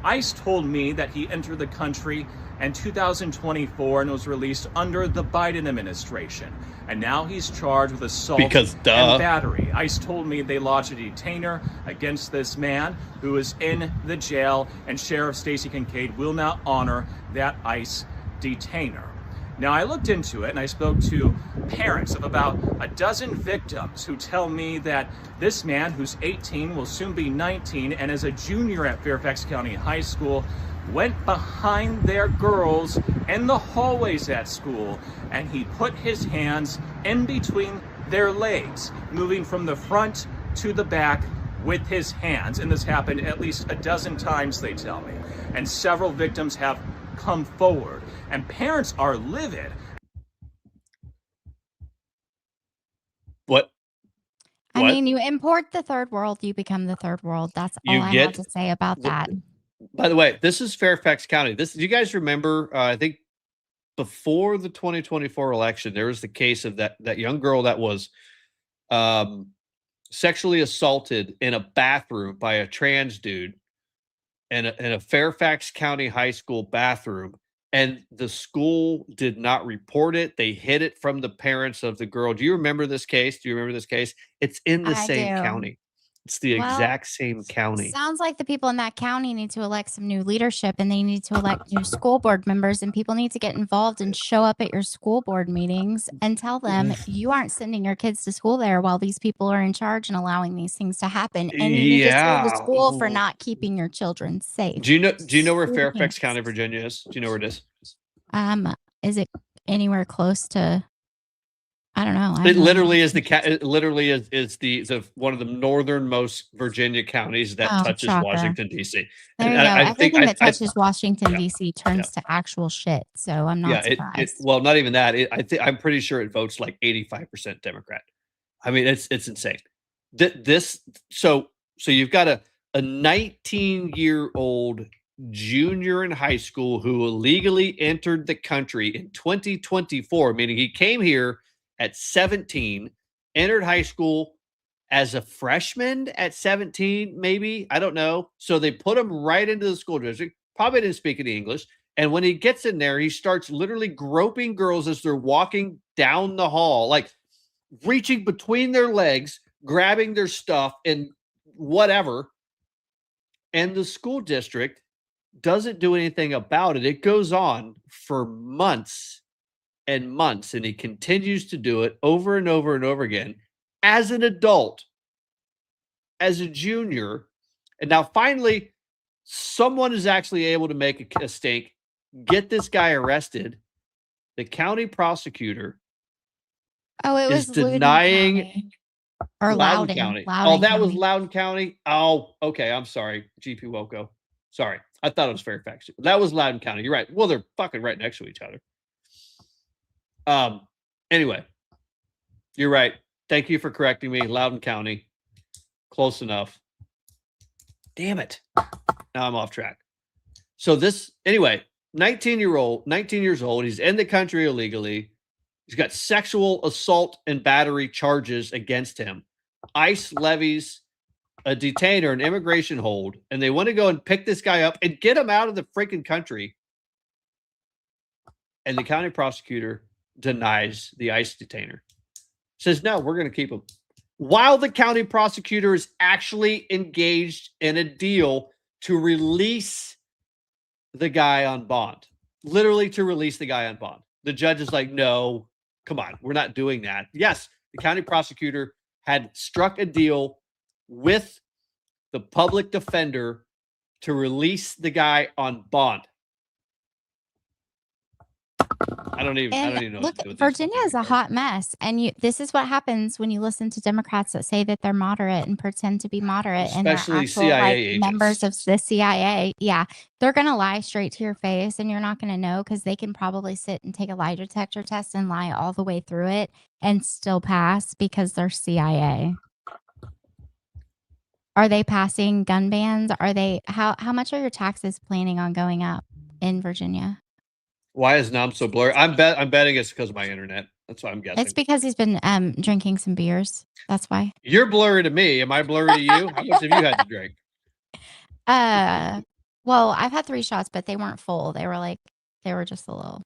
ICE told me that he entered the country in 2024 and was released under the Biden administration. And now he's charged with assault and battery. ICE told me they lodged a detainer against this man who is in the jail, and Sheriff Stacey Kincaid will not honor that ICE detainer. Now, I looked into it and I spoke to parents of about a dozen victims who tell me that this man, who's 18, will soon be 19, and is a junior at Fairfax County High School, went behind their girls in the hallways at school, and he put his hands in between their legs, moving from the front to the back with his hands. And this happened at least a dozen times, they tell me. And several victims have come forward, and parents are livid. What? I mean, you import the third world, you become the third world. That's all I have to say about that. By the way, this is Fairfax County. Do you guys remember? I think before the 2024 election, there was the case of that young girl that was sexually assaulted in a bathroom by a trans dude in a Fairfax County high school bathroom, and the school did not report it. They hid it from the parents of the girl. Do you remember this case? It's in the same county. It's the exact same county. Sounds like the people in that county need to elect some new leadership, and they need to elect new school board members, and people need to get involved and show up at your school board meetings and tell them you aren't sending your kids to school there while these people are in charge and allowing these things to happen. And you need to sue the school for not keeping your children safe. Do you know where Fairfax County, Virginia is? Do you know where it is? Is it anywhere close to? I don't know. It literally is the one of the northernmost Virginia counties that touches Washington D.C. There you go. Everything that touches Washington D.C. turns to actual shit. So I'm not surprised. Well, not even that. I'm pretty sure it votes like 85% Democrat. I mean, it's insane. So you've got a 19-year-old junior in high school who illegally entered the country in 2024, meaning he came here at 17, entered high school as a freshman at 17, maybe. I don't know. So they put him right into the school district. Probably didn't speak any English. And when he gets in there, he starts literally groping girls as they're walking down the hall, like reaching between their legs, grabbing their stuff and whatever. And the school district doesn't do anything about it. It goes on for months and months, and he continues to do it over and over and over again as an adult, as a junior. And now finally, someone is actually able to make a stink, get this guy arrested. The county prosecutor it was denying Loudoun County. Loudoun That was County. Loudoun County. Oh, okay. I'm sorry, GP Woco. Sorry, I thought it was Fairfax. That was Loudoun County. You're right. Well, they're fucking right next to each other. Anyway, you're right. Thank you for correcting me. Loudoun County. Close enough. Damn it. Now I'm off track. So anyway, 19 years old. He's in the country illegally. He's got sexual assault and battery charges against him. ICE levies a detainer, an immigration hold, and they want to go and pick this guy up and get him out of the freaking country. And the county prosecutor denies the ICE detainer. Says, no, we're going to keep him. While the county prosecutor is actually engaged in a deal to release the guy on bond. Literally to release the guy on bond. The judge is like, no, come on, we're not doing that. Yes, the county prosecutor had struck a deal with the public defender to release the guy on bond. I don't even know. Look, Virginia is a hot mess, and this is what happens when you listen to Democrats that say that they're moderate and pretend to be moderate, Especially and they're actual, CIA members of the CIA. Yeah, they're gonna lie straight to your face, and you're not gonna know because they can probably sit and take a lie detector test and lie all the way through it and still pass because they're CIA. Are they passing gun bans? Are they how much are your taxes planning on going up in Virginia? Why is Nom so blurry? I'm betting it's because of my internet. That's what I'm guessing. It's because he's been drinking some beers. That's why. You're blurry to me. Am I blurry to you? How much have you had to drink? Well, I've had 3 shots, but they weren't full. They were just a little.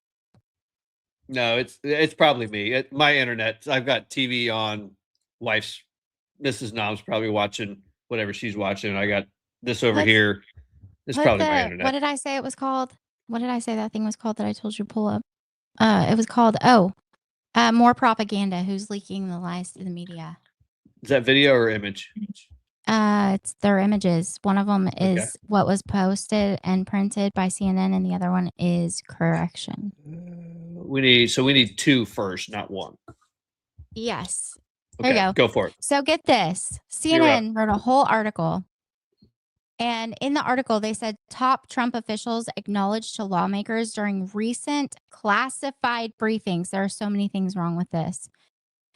No, it's probably me. My internet. I've got TV on. Mrs. Nom's probably watching whatever she's watching. I got this over here. It's probably my internet. What did I say it was called? What did I say that thing was called that I told you to pull up? It was called More Propaganda. Who's leaking the lies to the media? Is that video or image? It's their images. One of them is what was posted and printed by CNN, and the other one is correction. We need 2 first, not 1. Yes. Okay, there you go. Go for it. So get this. CNN wrote a whole article. And in the article, they said top Trump officials acknowledged to lawmakers during recent classified briefings. There are so many things wrong with this.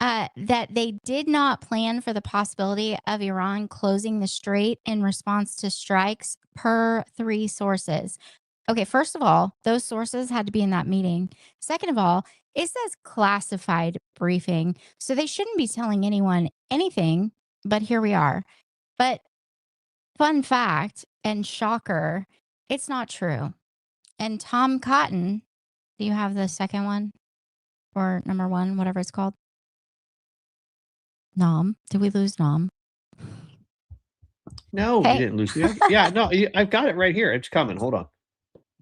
That they did not plan for the possibility of Iran closing the strait in response to strikes per 3 sources. Okay, first of all, those sources had to be in that meeting. Second of all, it says classified briefing. So they shouldn't be telling anyone anything, but here we are. But fun fact and shocker, it's not true. And Tom Cotton, do you have the second one? Or number 1, whatever it's called? Nom. Did we lose Nom? No, we didn't lose. Yeah, no, I've got it right here. It's coming. Hold on.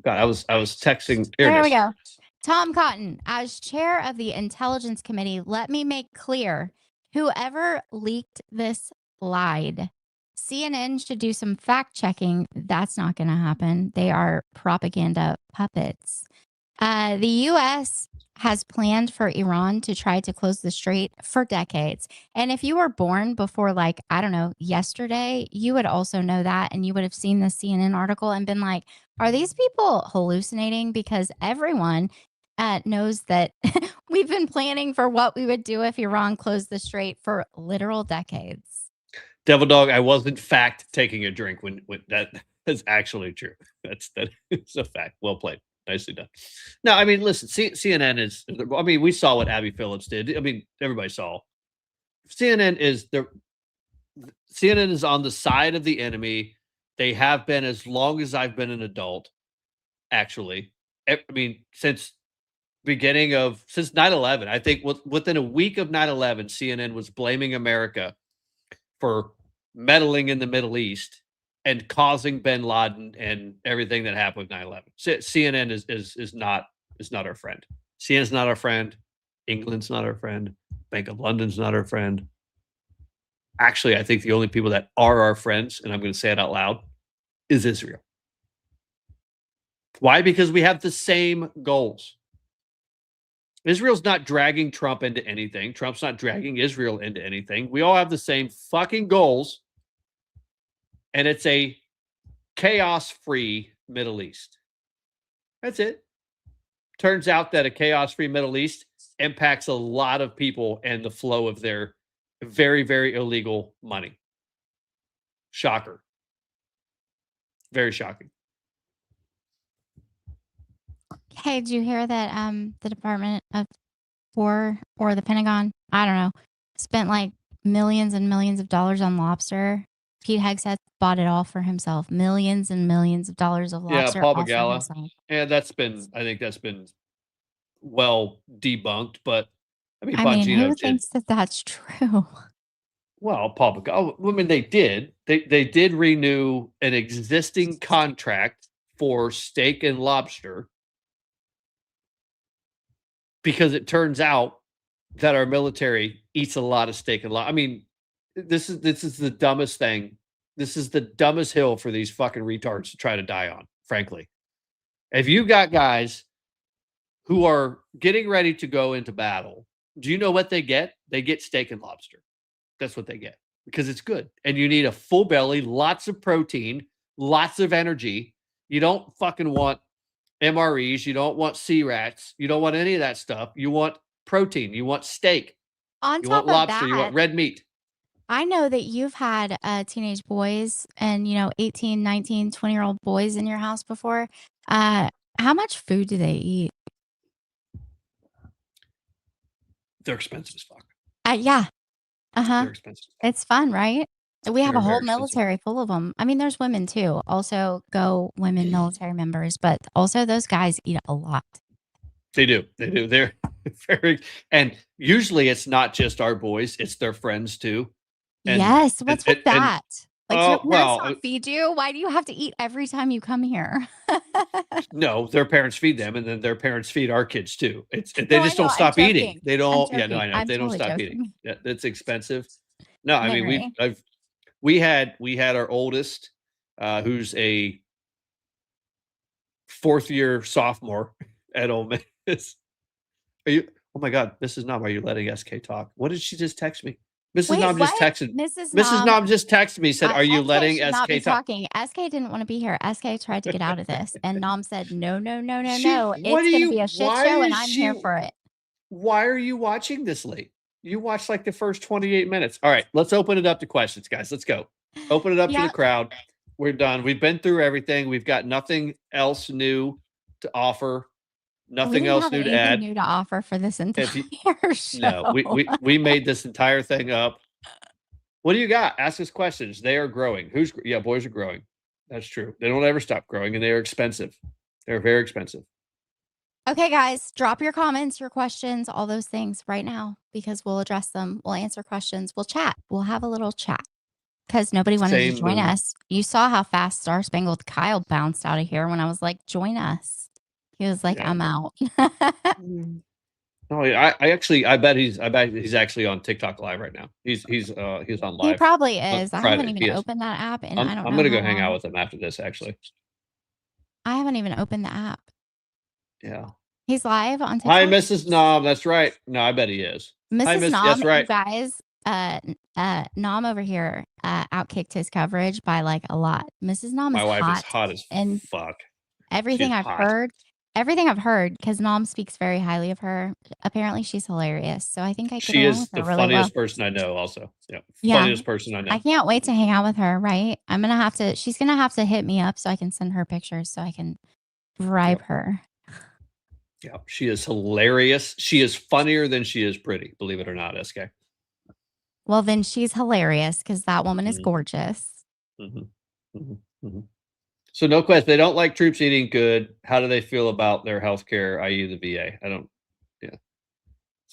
God, I was texting. There we go. Tom Cotton, as chair of the Intelligence Committee, let me make clear, whoever leaked this lied. CNN should do some fact checking. That's not going to happen. They are propaganda puppets. The U.S. has planned for Iran to try to close the strait for decades. And if you were born before, like, I don't know, yesterday, you would also know that. And you would have seen the CNN article and been like, are these people hallucinating? Because everyone knows that we've been planning for what we would do if Iran closed the strait for literal decades. Devil Dog, I was in fact taking a drink when that is actually true. That is a fact. Well played. Nicely done. No, I mean, listen, CNN is, I mean, we saw what Abby Phillips did. I mean, everybody saw. CNN is on the side of the enemy. They have been as long as I've been an adult, actually. I mean, since 9/11. I think within a week of 9/11, CNN was blaming America for meddling in the Middle East and causing bin Laden and everything that happened with 9/11. CNN is not our friend. CNN's not our friend. England's not our friend. Bank of London's not our friend. Actually, I think the only people that are our friends, and I'm going to say it out loud, is Israel. Why? Because we have the same goals. Israel's not dragging Trump into anything. Trump's not dragging Israel into anything. We all have the same fucking goals. And it's a chaos-free Middle East. That's it. Turns out that a chaos-free Middle East impacts a lot of people and the flow of their very, very illegal money. Shocker. Very shocking. Hey, did you hear that the Department of War or the Pentagon, I don't know, spent like millions and millions of dollars on lobster? Pete Hegseth bought it all for himself. Millions and millions of dollars of lobster. Yeah, Paul all for Begala. himself. Yeah, I think that's been well debunked, but I mean, who Bongino thinks that that's true? Well, Paul Begala, I mean, they did. They did renew an existing contract for steak and lobster because it turns out that our military eats a lot of steak and lobster. I mean, this is the dumbest thing. This is the dumbest hill for these fucking retards to try to die on, frankly. If you got guys who are getting ready to go into battle, do you know what they get? They get steak and lobster. That's what they get because it's good. And you need a full belly, lots of protein, lots of energy. You don't fucking want MREs. You don't want C-rats. You don't want any of that stuff. You want protein. You want steak. On You top want of lobster. You want that, red meat. I know that you've had teenage boys and, 18, 19, 20-year-old boys in your house before. How much food do they eat? They're expensive as fuck. Yeah. Uh-huh. They're expensive. It's fun, right? We have They're a whole very expensive. military full of them. I mean, there's women too. Also, go women military members, but also those guys eat a lot. They do. They do. They're very, and usually it's not just our boys; it's their friends too. And, yes. What's with that? Like, do your parents well, not feed you? Why do you have to eat every time you come here? no, their parents feed them, and then their parents feed our kids too. They No, just I know, don't stop I'm eating. joking. They don't. Yeah, no, I know. I'm They don't totally stop joking. eating. Yeah, it's expensive. No, I mean Mary. we had our oldest, who's a fourth-year sophomore at Ole Miss. Are you? Oh my God, Mrs. Nom, are you letting SK talk? What did she just text me? Mrs. Wait, Nom just what? texted. Mrs. Mrs. Nom just texted me. Said, "Are you SK letting should not SK be talk?" talking. SK didn't want to be here. SK tried to get out of this, and Nom said, "No, no, no, no, She- no. what It's do going to you- be a shit why show, and is I'm here she- for it." Why are you watching this late? You watched like the first 28 minutes. All right, let's open it up to questions, guys. Let's go. Open it up to the Yep. crowd. We're done. We've been through everything. We've got nothing else new to offer. We Nothing didn't else have new to anything add. new to offer for this entire show. No, we made this entire thing up. What do you got? Ask us questions. They are growing. Boys are growing. That's true. They don't ever stop growing, and they are expensive. They're very expensive. Okay, guys, drop your comments, your questions, all those things right now because we'll address them. We'll answer questions. We'll chat. We'll have a little chat because nobody wanted to join us. You saw how fast Star Spangled Kyle bounced out of here when I was like, "Join us." He was like, "I'm out." No, I bet he's actually on TikTok live right now. He's on live. He probably is. I haven't Friday. even opened that app, and I don't know. I'm gonna how go hang out long. with him after this. Actually, I haven't even opened the app. yeah. He's live on TikTok. Hi, Mrs. Nom. That's right. No, I bet he is. Hi, Mrs. Nom, that's right. you guys, Nom over here outkicked his coverage by like a lot. Mrs. Nom My is wife hot, is hot as and fuck. everything She's I've hot. heard, because Nom speaks very highly of her. Apparently, she's hilarious. So I think I get She along is with her the really funniest well. person I know. Also, yeah, Yeah. funniest person I know. I can't wait to hang out with her. Right? She's gonna have to hit me up so I can send her pictures so I can bribe her. Yeah, she is hilarious. She is funnier than she is pretty. Believe it or not, SK. Well, then she's hilarious because that woman is gorgeous. So no question. They don't like troops eating good. How do they feel about their health care, i.e. the VA? Yeah.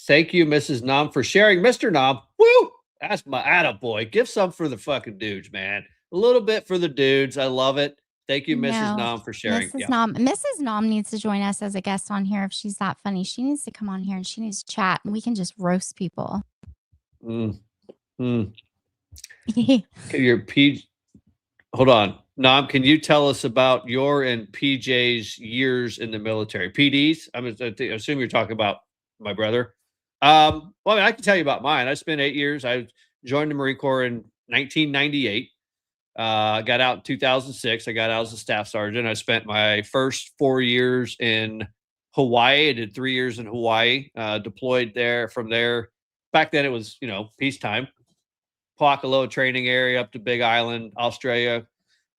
Thank you, Mrs. Nom, for sharing. Mr. Nom, woo! That's my attaboy. Give some for the fucking dudes, man. A little bit for the dudes. I love it. Thank you, Mrs. No, Nom, for sharing. Mrs. Nom needs to join us as a guest on here if she's that funny. She needs to come on here and she needs to chat and we can just roast people. Your hold on. Nom, can you tell us about your and PJ's years in the military? PDs? I assume you're talking about my brother. Well, I mean, I can tell you about mine. I spent 8 years. I joined the Marine Corps in 1998. Got out in 2006. I got out as a staff sergeant. I spent my first 4 years in Hawaii. I did 3 years in Hawaii, deployed there. From there, back then it was, peacetime. Pakalo training area up to Big Island, Australia.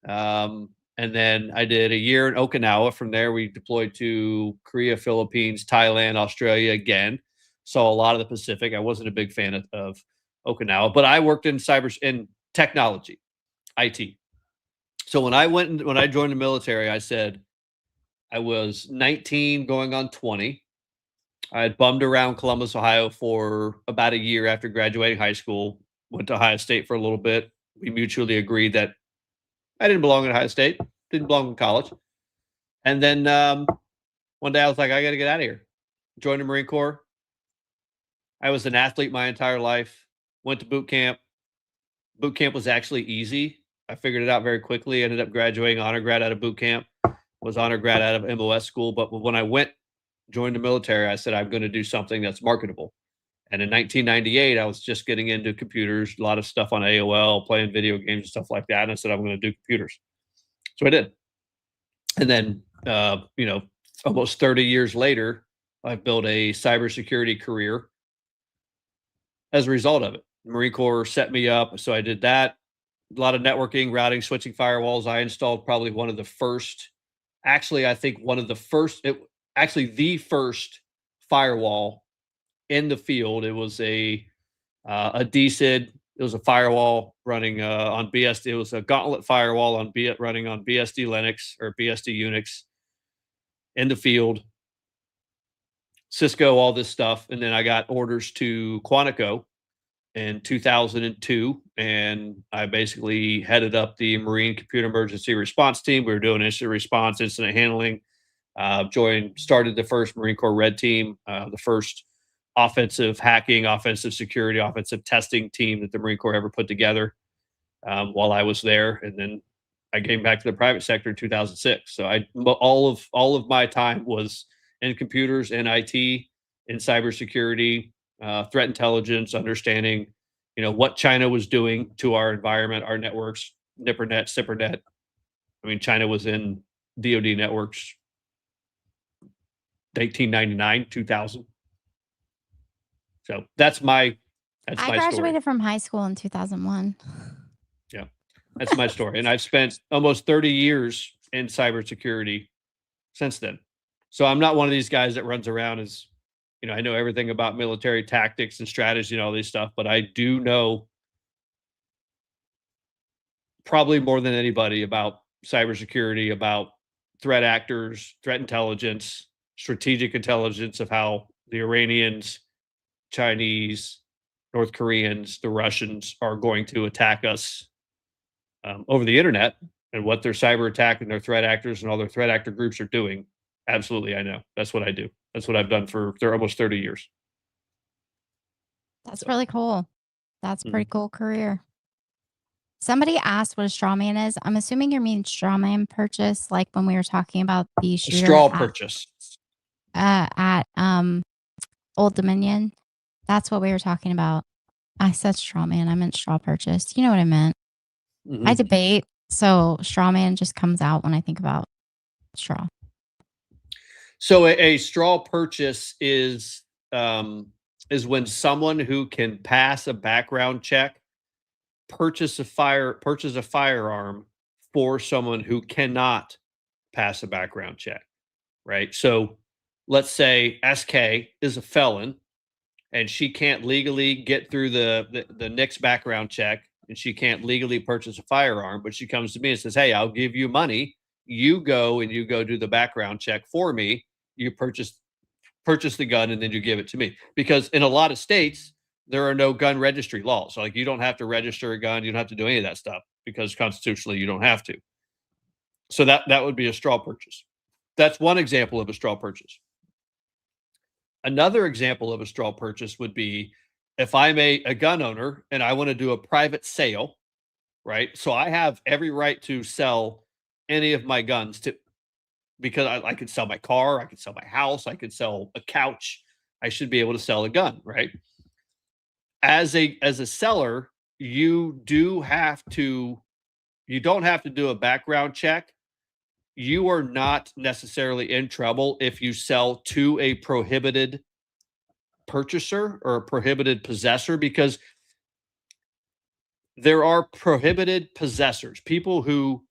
And then I did a year in Okinawa. From there, we deployed to Korea, Philippines, Thailand, Australia again. Saw a lot of the Pacific. I wasn't a big fan of Okinawa, but I worked in technology, IT. So when I joined the military, I said I was 19 going on 20. I had bummed around Columbus, Ohio for about a year after graduating high school. Went to Ohio State for a little bit. We mutually agreed that I didn't belong at Ohio State, didn't belong in college. And then one day I was like, I got to get out of here. Joined the Marine Corps. I was an athlete my entire life. Went to boot camp. Boot camp was actually easy. I figured it out very quickly. Ended up graduating honor grad out of boot camp. Was honor grad out of MOS school. But when I joined the military, I said, I'm going to do something that's marketable. And in 1998, I was just getting into computers, a lot of stuff on AOL, playing video games and stuff like that. And I said, I'm going to do computers. So I did. And then, almost 30 years later, I built a cybersecurity career as a result of it. The Marine Corps set me up. So I did that. A lot of networking, routing, switching firewalls. I installed probably the first firewall in the field. It was a DCID. It was a firewall running on BSD. It was a gauntlet firewall running on BSD Linux or BSD Unix in the field. Cisco, all this stuff. And then I got orders to Quantico in 2002. And I basically headed up the Marine Computer Emergency Response Team. We were doing incident response, incident handling. Started the first Marine Corps Red Team, the first offensive hacking, offensive security, offensive testing team that the Marine Corps ever put together while I was there. And then I came back to the private sector in 2006. So all of my time was in computers, in IT, in cybersecurity, threat intelligence, understanding, what China was doing to our environment, our networks, NIPRNet, SIPRNet. I mean, China was in DoD networks 1999, 2000. So that's my I graduated story. from high school in 2001. Yeah, that's my story. And I've spent almost 30 years in cybersecurity since then. So I'm not one of these guys that runs around as, I know everything about military tactics and strategy and all this stuff, but I do know probably more than anybody about cybersecurity, about threat actors, threat intelligence, strategic intelligence of how the Iranians, Chinese, North Koreans, the Russians are going to attack us over the internet, and what their cyber attack and their threat actors and all their threat actor groups are doing. Absolutely, I know. That's what I do. That's what I've done for almost 30 years. That's really cool. That's a pretty cool career. Somebody asked what a straw man is. I'm assuming you mean straw man purchase, like when we were talking about the shooter straw purchase at Old Dominion. That's what we were talking about. I said straw man. I meant straw purchase. You know what I meant. Mm-hmm. I debate, so straw man just comes out when I think about straw. So a straw purchase is when someone who can pass a background check purchase a firearm for someone who cannot pass a background check, right? So let's say SK is a felon and she can't legally get through the NICS background check, and she can't legally purchase a firearm, but she comes to me and says, hey, I'll give you money. You go do the background check for me. You purchase the gun and then you give it to me. Because in a lot of states, there are no gun registry laws. So like you don't have to register a gun. You don't have to do any of that stuff because constitutionally you don't have to. So that would be a straw purchase. That's one example of a straw purchase. Another example of a straw purchase would be if I'm a gun owner and I want to do a private sale, right? So I have every right to sell any of my guns because I could sell my car, I could sell my house, I could sell a couch. I should be able to sell a gun, right? As a seller, you don't have to do a background check. You are not necessarily in trouble if you sell to a prohibited purchaser or a prohibited possessor, because there are prohibited possessors, people who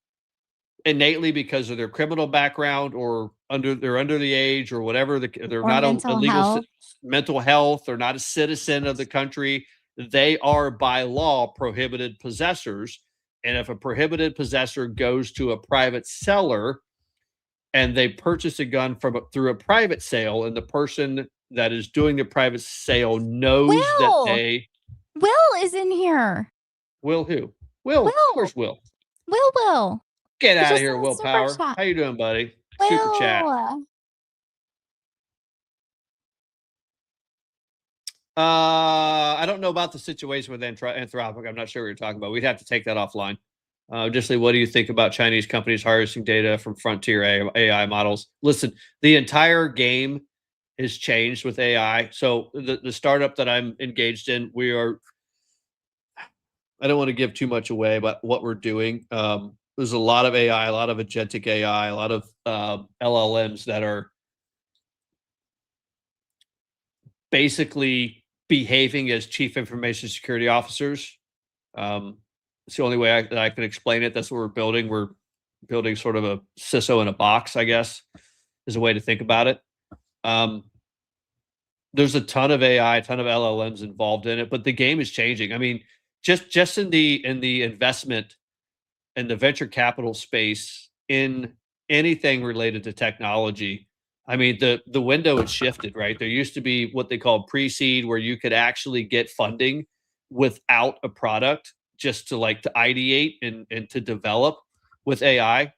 innately, because of their criminal background or they're under the age or whatever, they're Or not a mental legal health. mental health, they're not a citizen of the country. They are by law prohibited possessors. And if a prohibited possessor goes to a private seller and they purchase a gun through a private sale, and the person that is doing the private sale knows that they Will is in here. Will who? Will. Where's Will? Will. Get He out of just here, sent a super Willpower. chat. How you doing, buddy? Super chat. Will. I don't know about the situation with Anthropic. I'm not sure what you're talking about. We'd have to take that offline. Just what do you think about Chinese companies harvesting data from frontier AI models? Listen, the entire game has changed with AI. So the startup that I'm engaged in, I don't want to give too much away about what we're doing. There's a lot of AI, a lot of agentic AI, a lot of LLMs that are basically behaving as chief information security officers. It's the only way that I can explain it. That's what we're building. We're building sort of a CISO-in-a-Box, I guess, is a way to think about it. There's a ton of AI, a ton of LLMs involved in it, but the game is changing. I mean, just in the investment and the venture capital space in anything related to technology, I mean, the window has shifted, right? There used to be what they call pre-seed, where you could actually get funding without a product, just to ideate and to develop. With AI,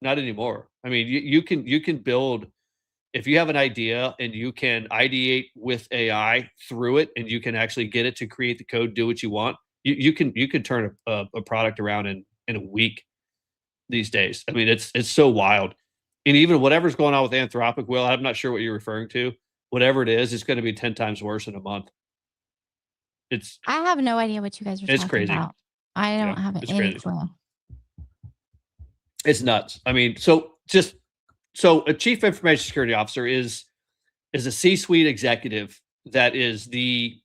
not anymore. I mean, you can build, if you have an idea and you can ideate with AI through it, and you can actually get it to create the code, do what you want. You can turn a product around in a week these days. I mean, it's so wild. And even whatever's going on with Anthropic, Will, I'm not sure what you're referring to. Whatever it is, it's going to be 10 times worse in a month. I have no idea what you guys are talking crazy. about. I don't have any clue. It's nuts. I mean, so a chief information security officer is a C-suite executive that is the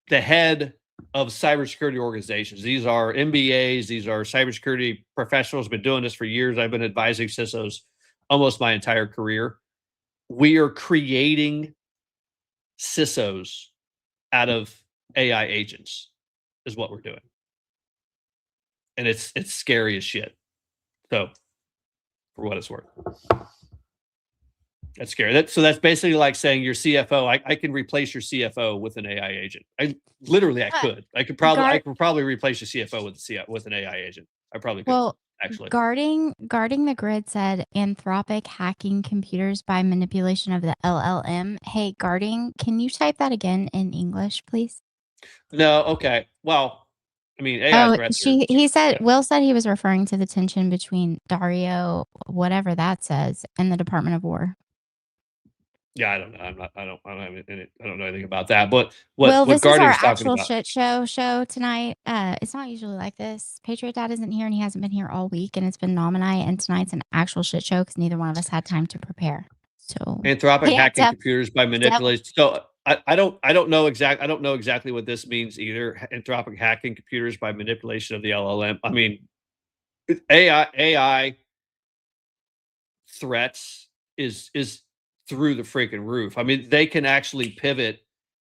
head of cybersecurity organizations. These are MBAs. These are cybersecurity professionals. Been doing this for years. I've been advising CISOs almost my entire career. We are creating CISOs out of AI agents, is what we're doing, and it's scary as shit. So, for what it's worth, that's scary. That's basically like saying your CFO. I can replace your CFO with an AI agent. I could probably replace your CFO with an AI agent. I probably could. Well, actually, guarding the grid said Anthropic hacking computers by manipulation of the LLM. Hey, guarding, can you type that again in English, please? No. Okay. Well, I mean, AI threats. Will said he was referring to the tension between Dario, whatever that says, and the Department of War. Yeah, I don't know. I don't know anything about that. But this is our talking actual about. shit show tonight. It's not usually like this. Patriot Dad isn't here, and he hasn't been here all week, and it's been Nomini, and tonight's an actual shit show because neither one of us had time to prepare. So Anthropic hacking computers by manipulation. So I don't know exactly what this means either. Anthropic hacking computers by manipulation of the LLM. I mean, AI threats is through the freaking roof. I mean, they can actually pivot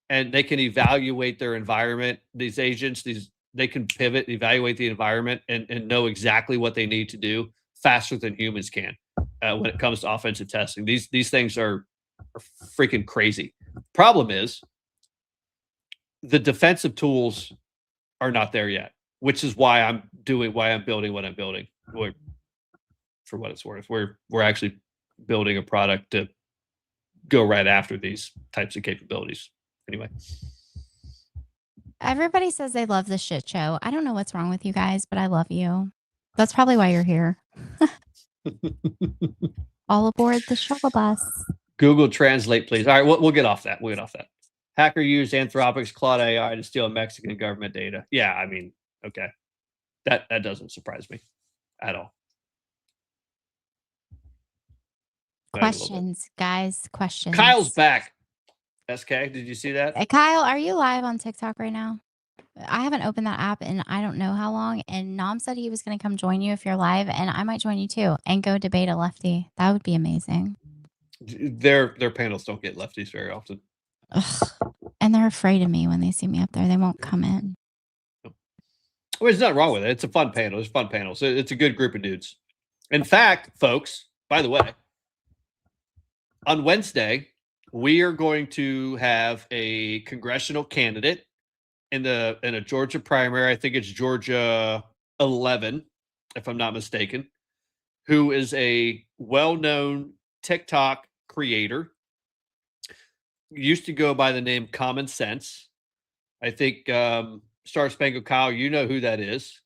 and they can evaluate their environment. These agents, they can pivot, evaluate the environment, and know exactly what they need to do faster than humans can when it comes to offensive testing. These things are freaking crazy. Problem is, the defensive tools are not there yet. which is why I'm building what I'm building. For what it's worth, we're actually building a product to go right after these types of capabilities. Anyway. Everybody says they love the shit show. I don't know what's wrong with you guys, but I love you. That's probably why you're here. All aboard the shuttle bus. Google Translate, please. All right, we'll get off that. Hacker used Anthropic's Claude AI to steal Mexican government data. Yeah, I mean, okay. That doesn't surprise me at all. Questions, guys. Questions. Kyle's back. SK, did you see that? Hey, Kyle, are you live on TikTok right now? I haven't opened that app in I don't know how long. And Nom said he was going to come join you if you're live, and I might join you too and go debate a lefty. That would be amazing. Their panels don't get lefties very often. Ugh. And they're afraid of me when they see me up there. They won't come in. Well, there's nothing wrong with it. It's a fun panel. It's a fun panel. So it's a good group of dudes. In fact, folks, by the way, on Wednesday, we are going to have a congressional candidate in a Georgia primary. I think it's Georgia 11, if I'm not mistaken, who is a well-known TikTok creator. Used to go by the name Common Sense. I think Star Spangled Kyle, you know who that is.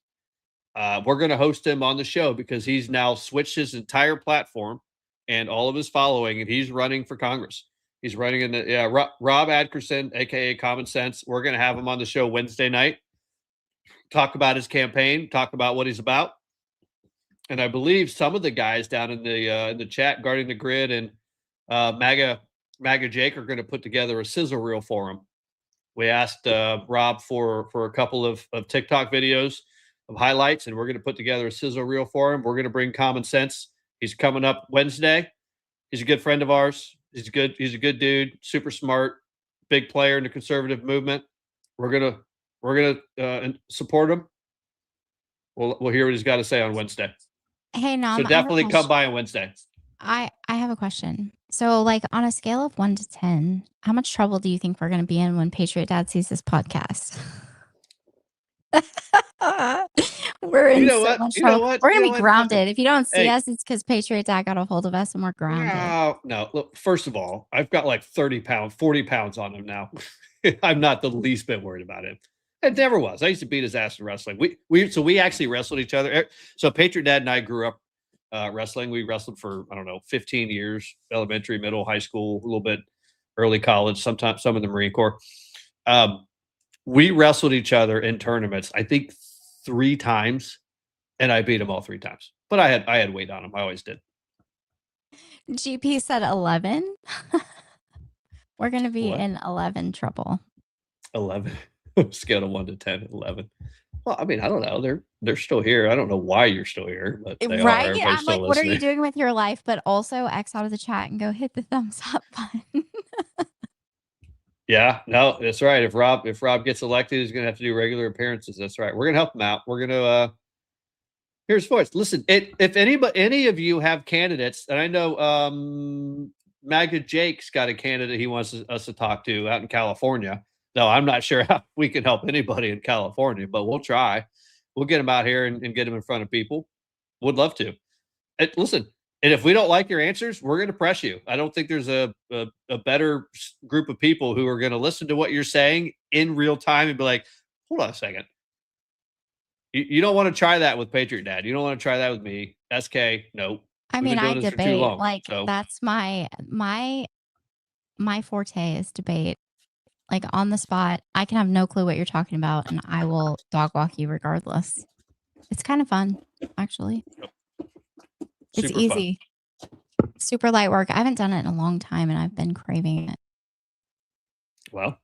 We're going to host him on the show because he's now switched his entire platform and all of his following, and he's running for Congress. He's running in the Rob Adkerson, aka Common Sense. We're going to have him on the show Wednesday night. Talk about his campaign. Talk about what he's about. And I believe some of the guys down in the chat, Guarding the Grid and MAGA Jake, are going to put together a sizzle reel for him. We asked Rob for a couple of TikTok videos of highlights, and we're going to put together a sizzle reel for him. We're going to bring Common Sense. He's coming up Wednesday. He's a good friend of ours. He's a good dude, super smart, big player in the conservative movement. We're gonna support him. We'll hear what he's got to say on Wednesday. Hey, Nom, so definitely come by on Wednesday. I have a question. So, like, on a scale of 1 to 10, how much trouble do you think we're going to be in when Patriot Dad sees this podcast? We're in so much trouble. We're going to be grounded. If you don't see us, it's because Patriot Dad got a hold of us and we're grounded. No. Look, first of all, I've got like 40 pounds on him now. I'm not the least bit worried about him. It never was. I used to beat his ass in wrestling. We actually wrestled each other. So Patriot Dad and I grew up wrestling. We wrestled for, 15 years, elementary, middle, high school, a little bit early college, sometimes some of the Marine Corps. We wrestled each other in tournaments, I think 3 times, and I beat him all 3 times. But I had weight on him. I always did. GP said 11. We're going to be in 11 trouble. 11. Scale of 1 to 10, 11. Well, I mean, I don't know. They're still here. I don't know why you're still here, but they right? are. I'm like, what are you doing with your life? But also X out of the chat and go hit the thumbs up button. Yeah, no, that's right. If Rob gets elected, he's gonna have to do regular appearances. That's right. We're gonna help him out. We're gonna here's voice. Listen, if any of you have candidates, and I know MAGA Jake's got a candidate he wants us to talk to out in California. No, I'm not sure how we can help anybody in California, but we'll try. We'll get him out here and get him in front of people. Would love to. Listen, and if we don't like your answers, we're going to press you. I don't think there's a better group of people who are going to listen to what you're saying in real time and be like, hold on a second. You don't want to try that with Patriot Dad. You don't want to try that with me. SK, no. I mean, I debate. Like, that's my forte is debate. Like, on the spot, I can have no clue what you're talking about, and I will dog walk you regardless. It's kind of fun, actually. It's Super easy. Fun. Super light work. I haven't done it in a long time, and I've been craving it. Well.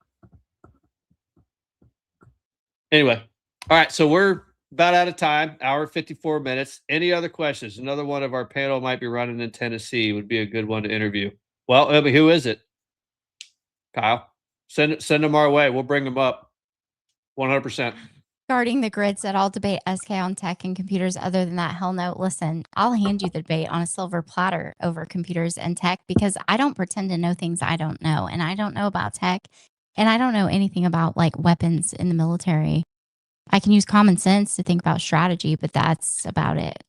Anyway. All right, so we're about out of time. Hour 54 minutes. Any other questions? Another one of our panel might be running in Tennessee. Would be a good one to interview. Well, I mean, who is it? Kyle? Send them our way. We'll bring them up. 100%. Guarding the Grid said, I'll debate SK on tech and computers. Other than that, hell no. Listen, I'll hand you the debate on a silver platter over computers and tech because I don't pretend to know things I don't know. And I don't know about tech. And I don't know anything about like weapons in the military. I can use common sense to think about strategy, but that's about it.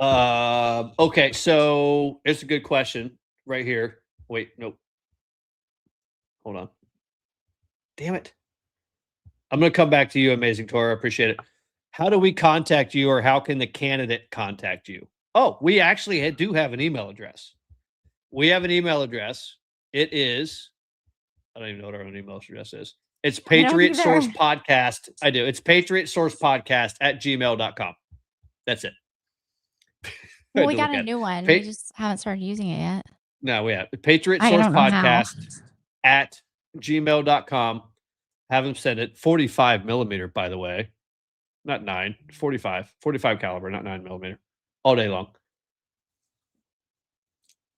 Okay, so it's a good question right here. Wait, nope. Hold on. Damn it. I'm going to come back to you, Amazing Tora. I appreciate it. How do we contact you, or how can the candidate contact you? Oh, we actually do have an email address. We have an email address. It is, I don't even know what our own email address is. It's Patriot Source Podcast. I do. It's Patriot Source Podcast @gmail.com. That's it. Well, we got a new one. We just haven't started using it yet. No, we have Patriot Source Podcast @gmail.com. Have them send it 45 millimeter, by the way, not 9, 45 caliber, not 9 millimeter, all day long.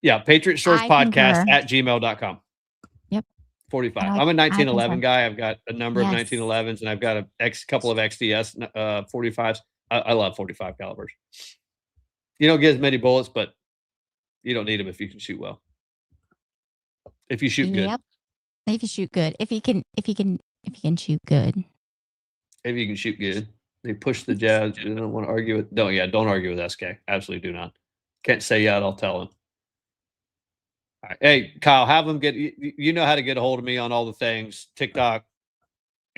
Yeah, Patriot Source Podcast @gmail.com. Yep. 45. I'm a 1911 guy. I've got a number of 1911s, and I've got a couple of XDS 45s. I love 45 calibers. You don't get as many bullets, but you don't need them if you can shoot well. If you shoot good. If you shoot good. If you can shoot good. If you can shoot good. They push the jabs. You don't want to argue with. Don't argue with SK. Absolutely do not. Can't say yet. I'll tell him. All right. Hey, Kyle, have them get. You know how to get a hold of me on all the things: TikTok,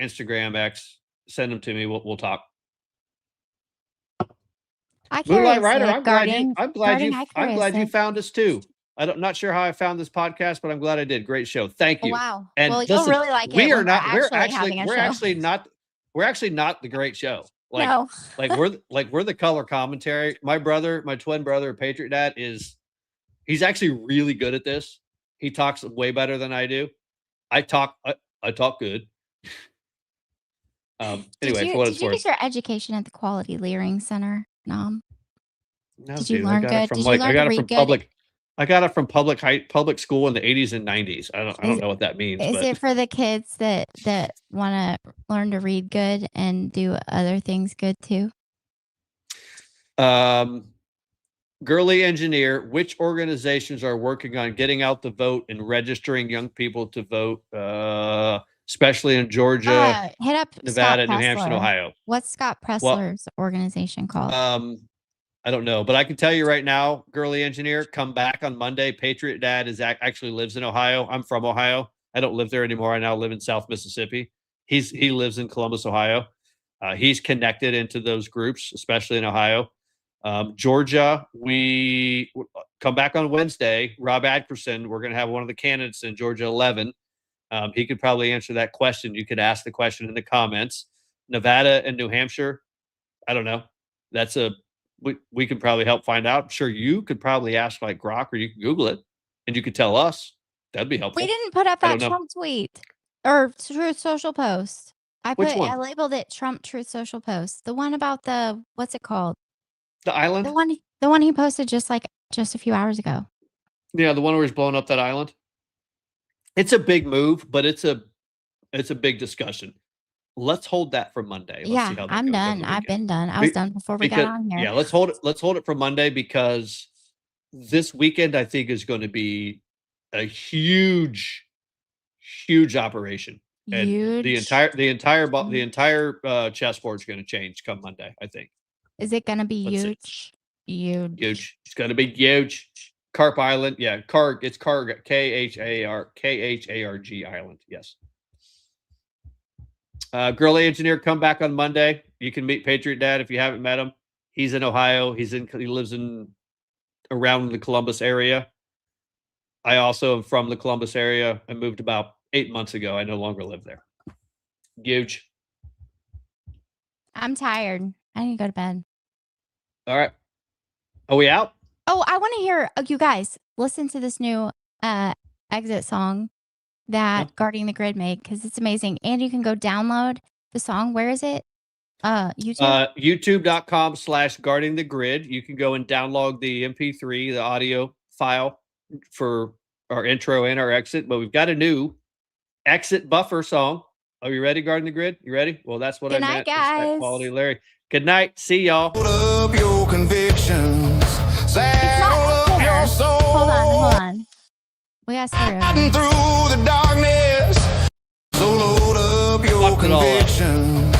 Instagram, X. Send them to me. We'll talk. Moonlight Rider, I'm glad you found us too. I'm not sure how I found this podcast, but I'm glad I did. Great show. Thank you. Oh, wow. And well, listen, you'll really like it. We're actually not the great show. Like, no. we're the color commentary. My twin brother, Patriot Dad, he's actually really good at this. He talks way better than I do. I talk good. Anyway, did you get your education at the Quality Leering Center? No, did you dude, learn good? I got it from public school in the 80s and 90s. I don't know what that means. Is it for the kids that want to learn to read good and do other things good too? Girly Engineer, which organizations are working on getting out the vote and registering young people to vote, especially in Georgia, hit up Nevada, New Hampshire, and Ohio? What's Scott Pressler's organization called? I don't know, but I can tell you right now, Girly Engineer, come back on Monday. Patriot Dad actually lives in Ohio. I'm from Ohio. I don't live there anymore. I now live in South Mississippi. He lives in Columbus, Ohio. He's connected into those groups, especially in Ohio. Georgia, we come back on Wednesday. Rob Adkerson, we're going to have one of the candidates in Georgia 11. He could probably answer that question. You could ask the question in the comments. Nevada and New Hampshire, I don't know. We can probably help find out. I'm sure you could probably ask like Grok, or you can Google it and you could tell us. That'd be helpful. We didn't put up that Trump tweet or Truth Social post. I labeled it Trump Truth Social post. The one about what's it called? The island? The one he posted just a few hours ago. Yeah, the one where he's blowing up that island. It's a big move, but it's a big discussion. Let's hold that for Monday. Let's see how that I'm goes done. I've been done. I was done before we got on here. Yeah, let's hold it for Monday, because this weekend I think is going to be a huge operation. And the entire chessboard is going to change come Monday, I think. Is it going to be huge? Huge. It's going to be huge. Carp Island. Yeah, it's Karg. KHARG Island. Yes. Girly Engineer, come back on Monday. You can meet Patriot Dad if you haven't met him. He's in Ohio. He lives around the Columbus area. I also am from the Columbus area. I moved about 8 months ago. I no longer live there. Huge. I'm tired. I need to go to bed. All right. Are we out? Oh, I want to hear you guys listen to this new exit song that Guarding the Grid made, because it's amazing. And you can go download the song. Where is it? YouTube? YouTube.com/Guarding the Grid. You can go and download the MP3, the audio file for our intro and our exit. But we've got a new exit buffer song. Are you ready, Guarding the Grid? You ready? Well, that's what I meant. Good night, guys. Quality Larry. Good night. See y'all. Up your convictions. Saddle up your soul. Hold on. We got through the darkness. So load up your convictions.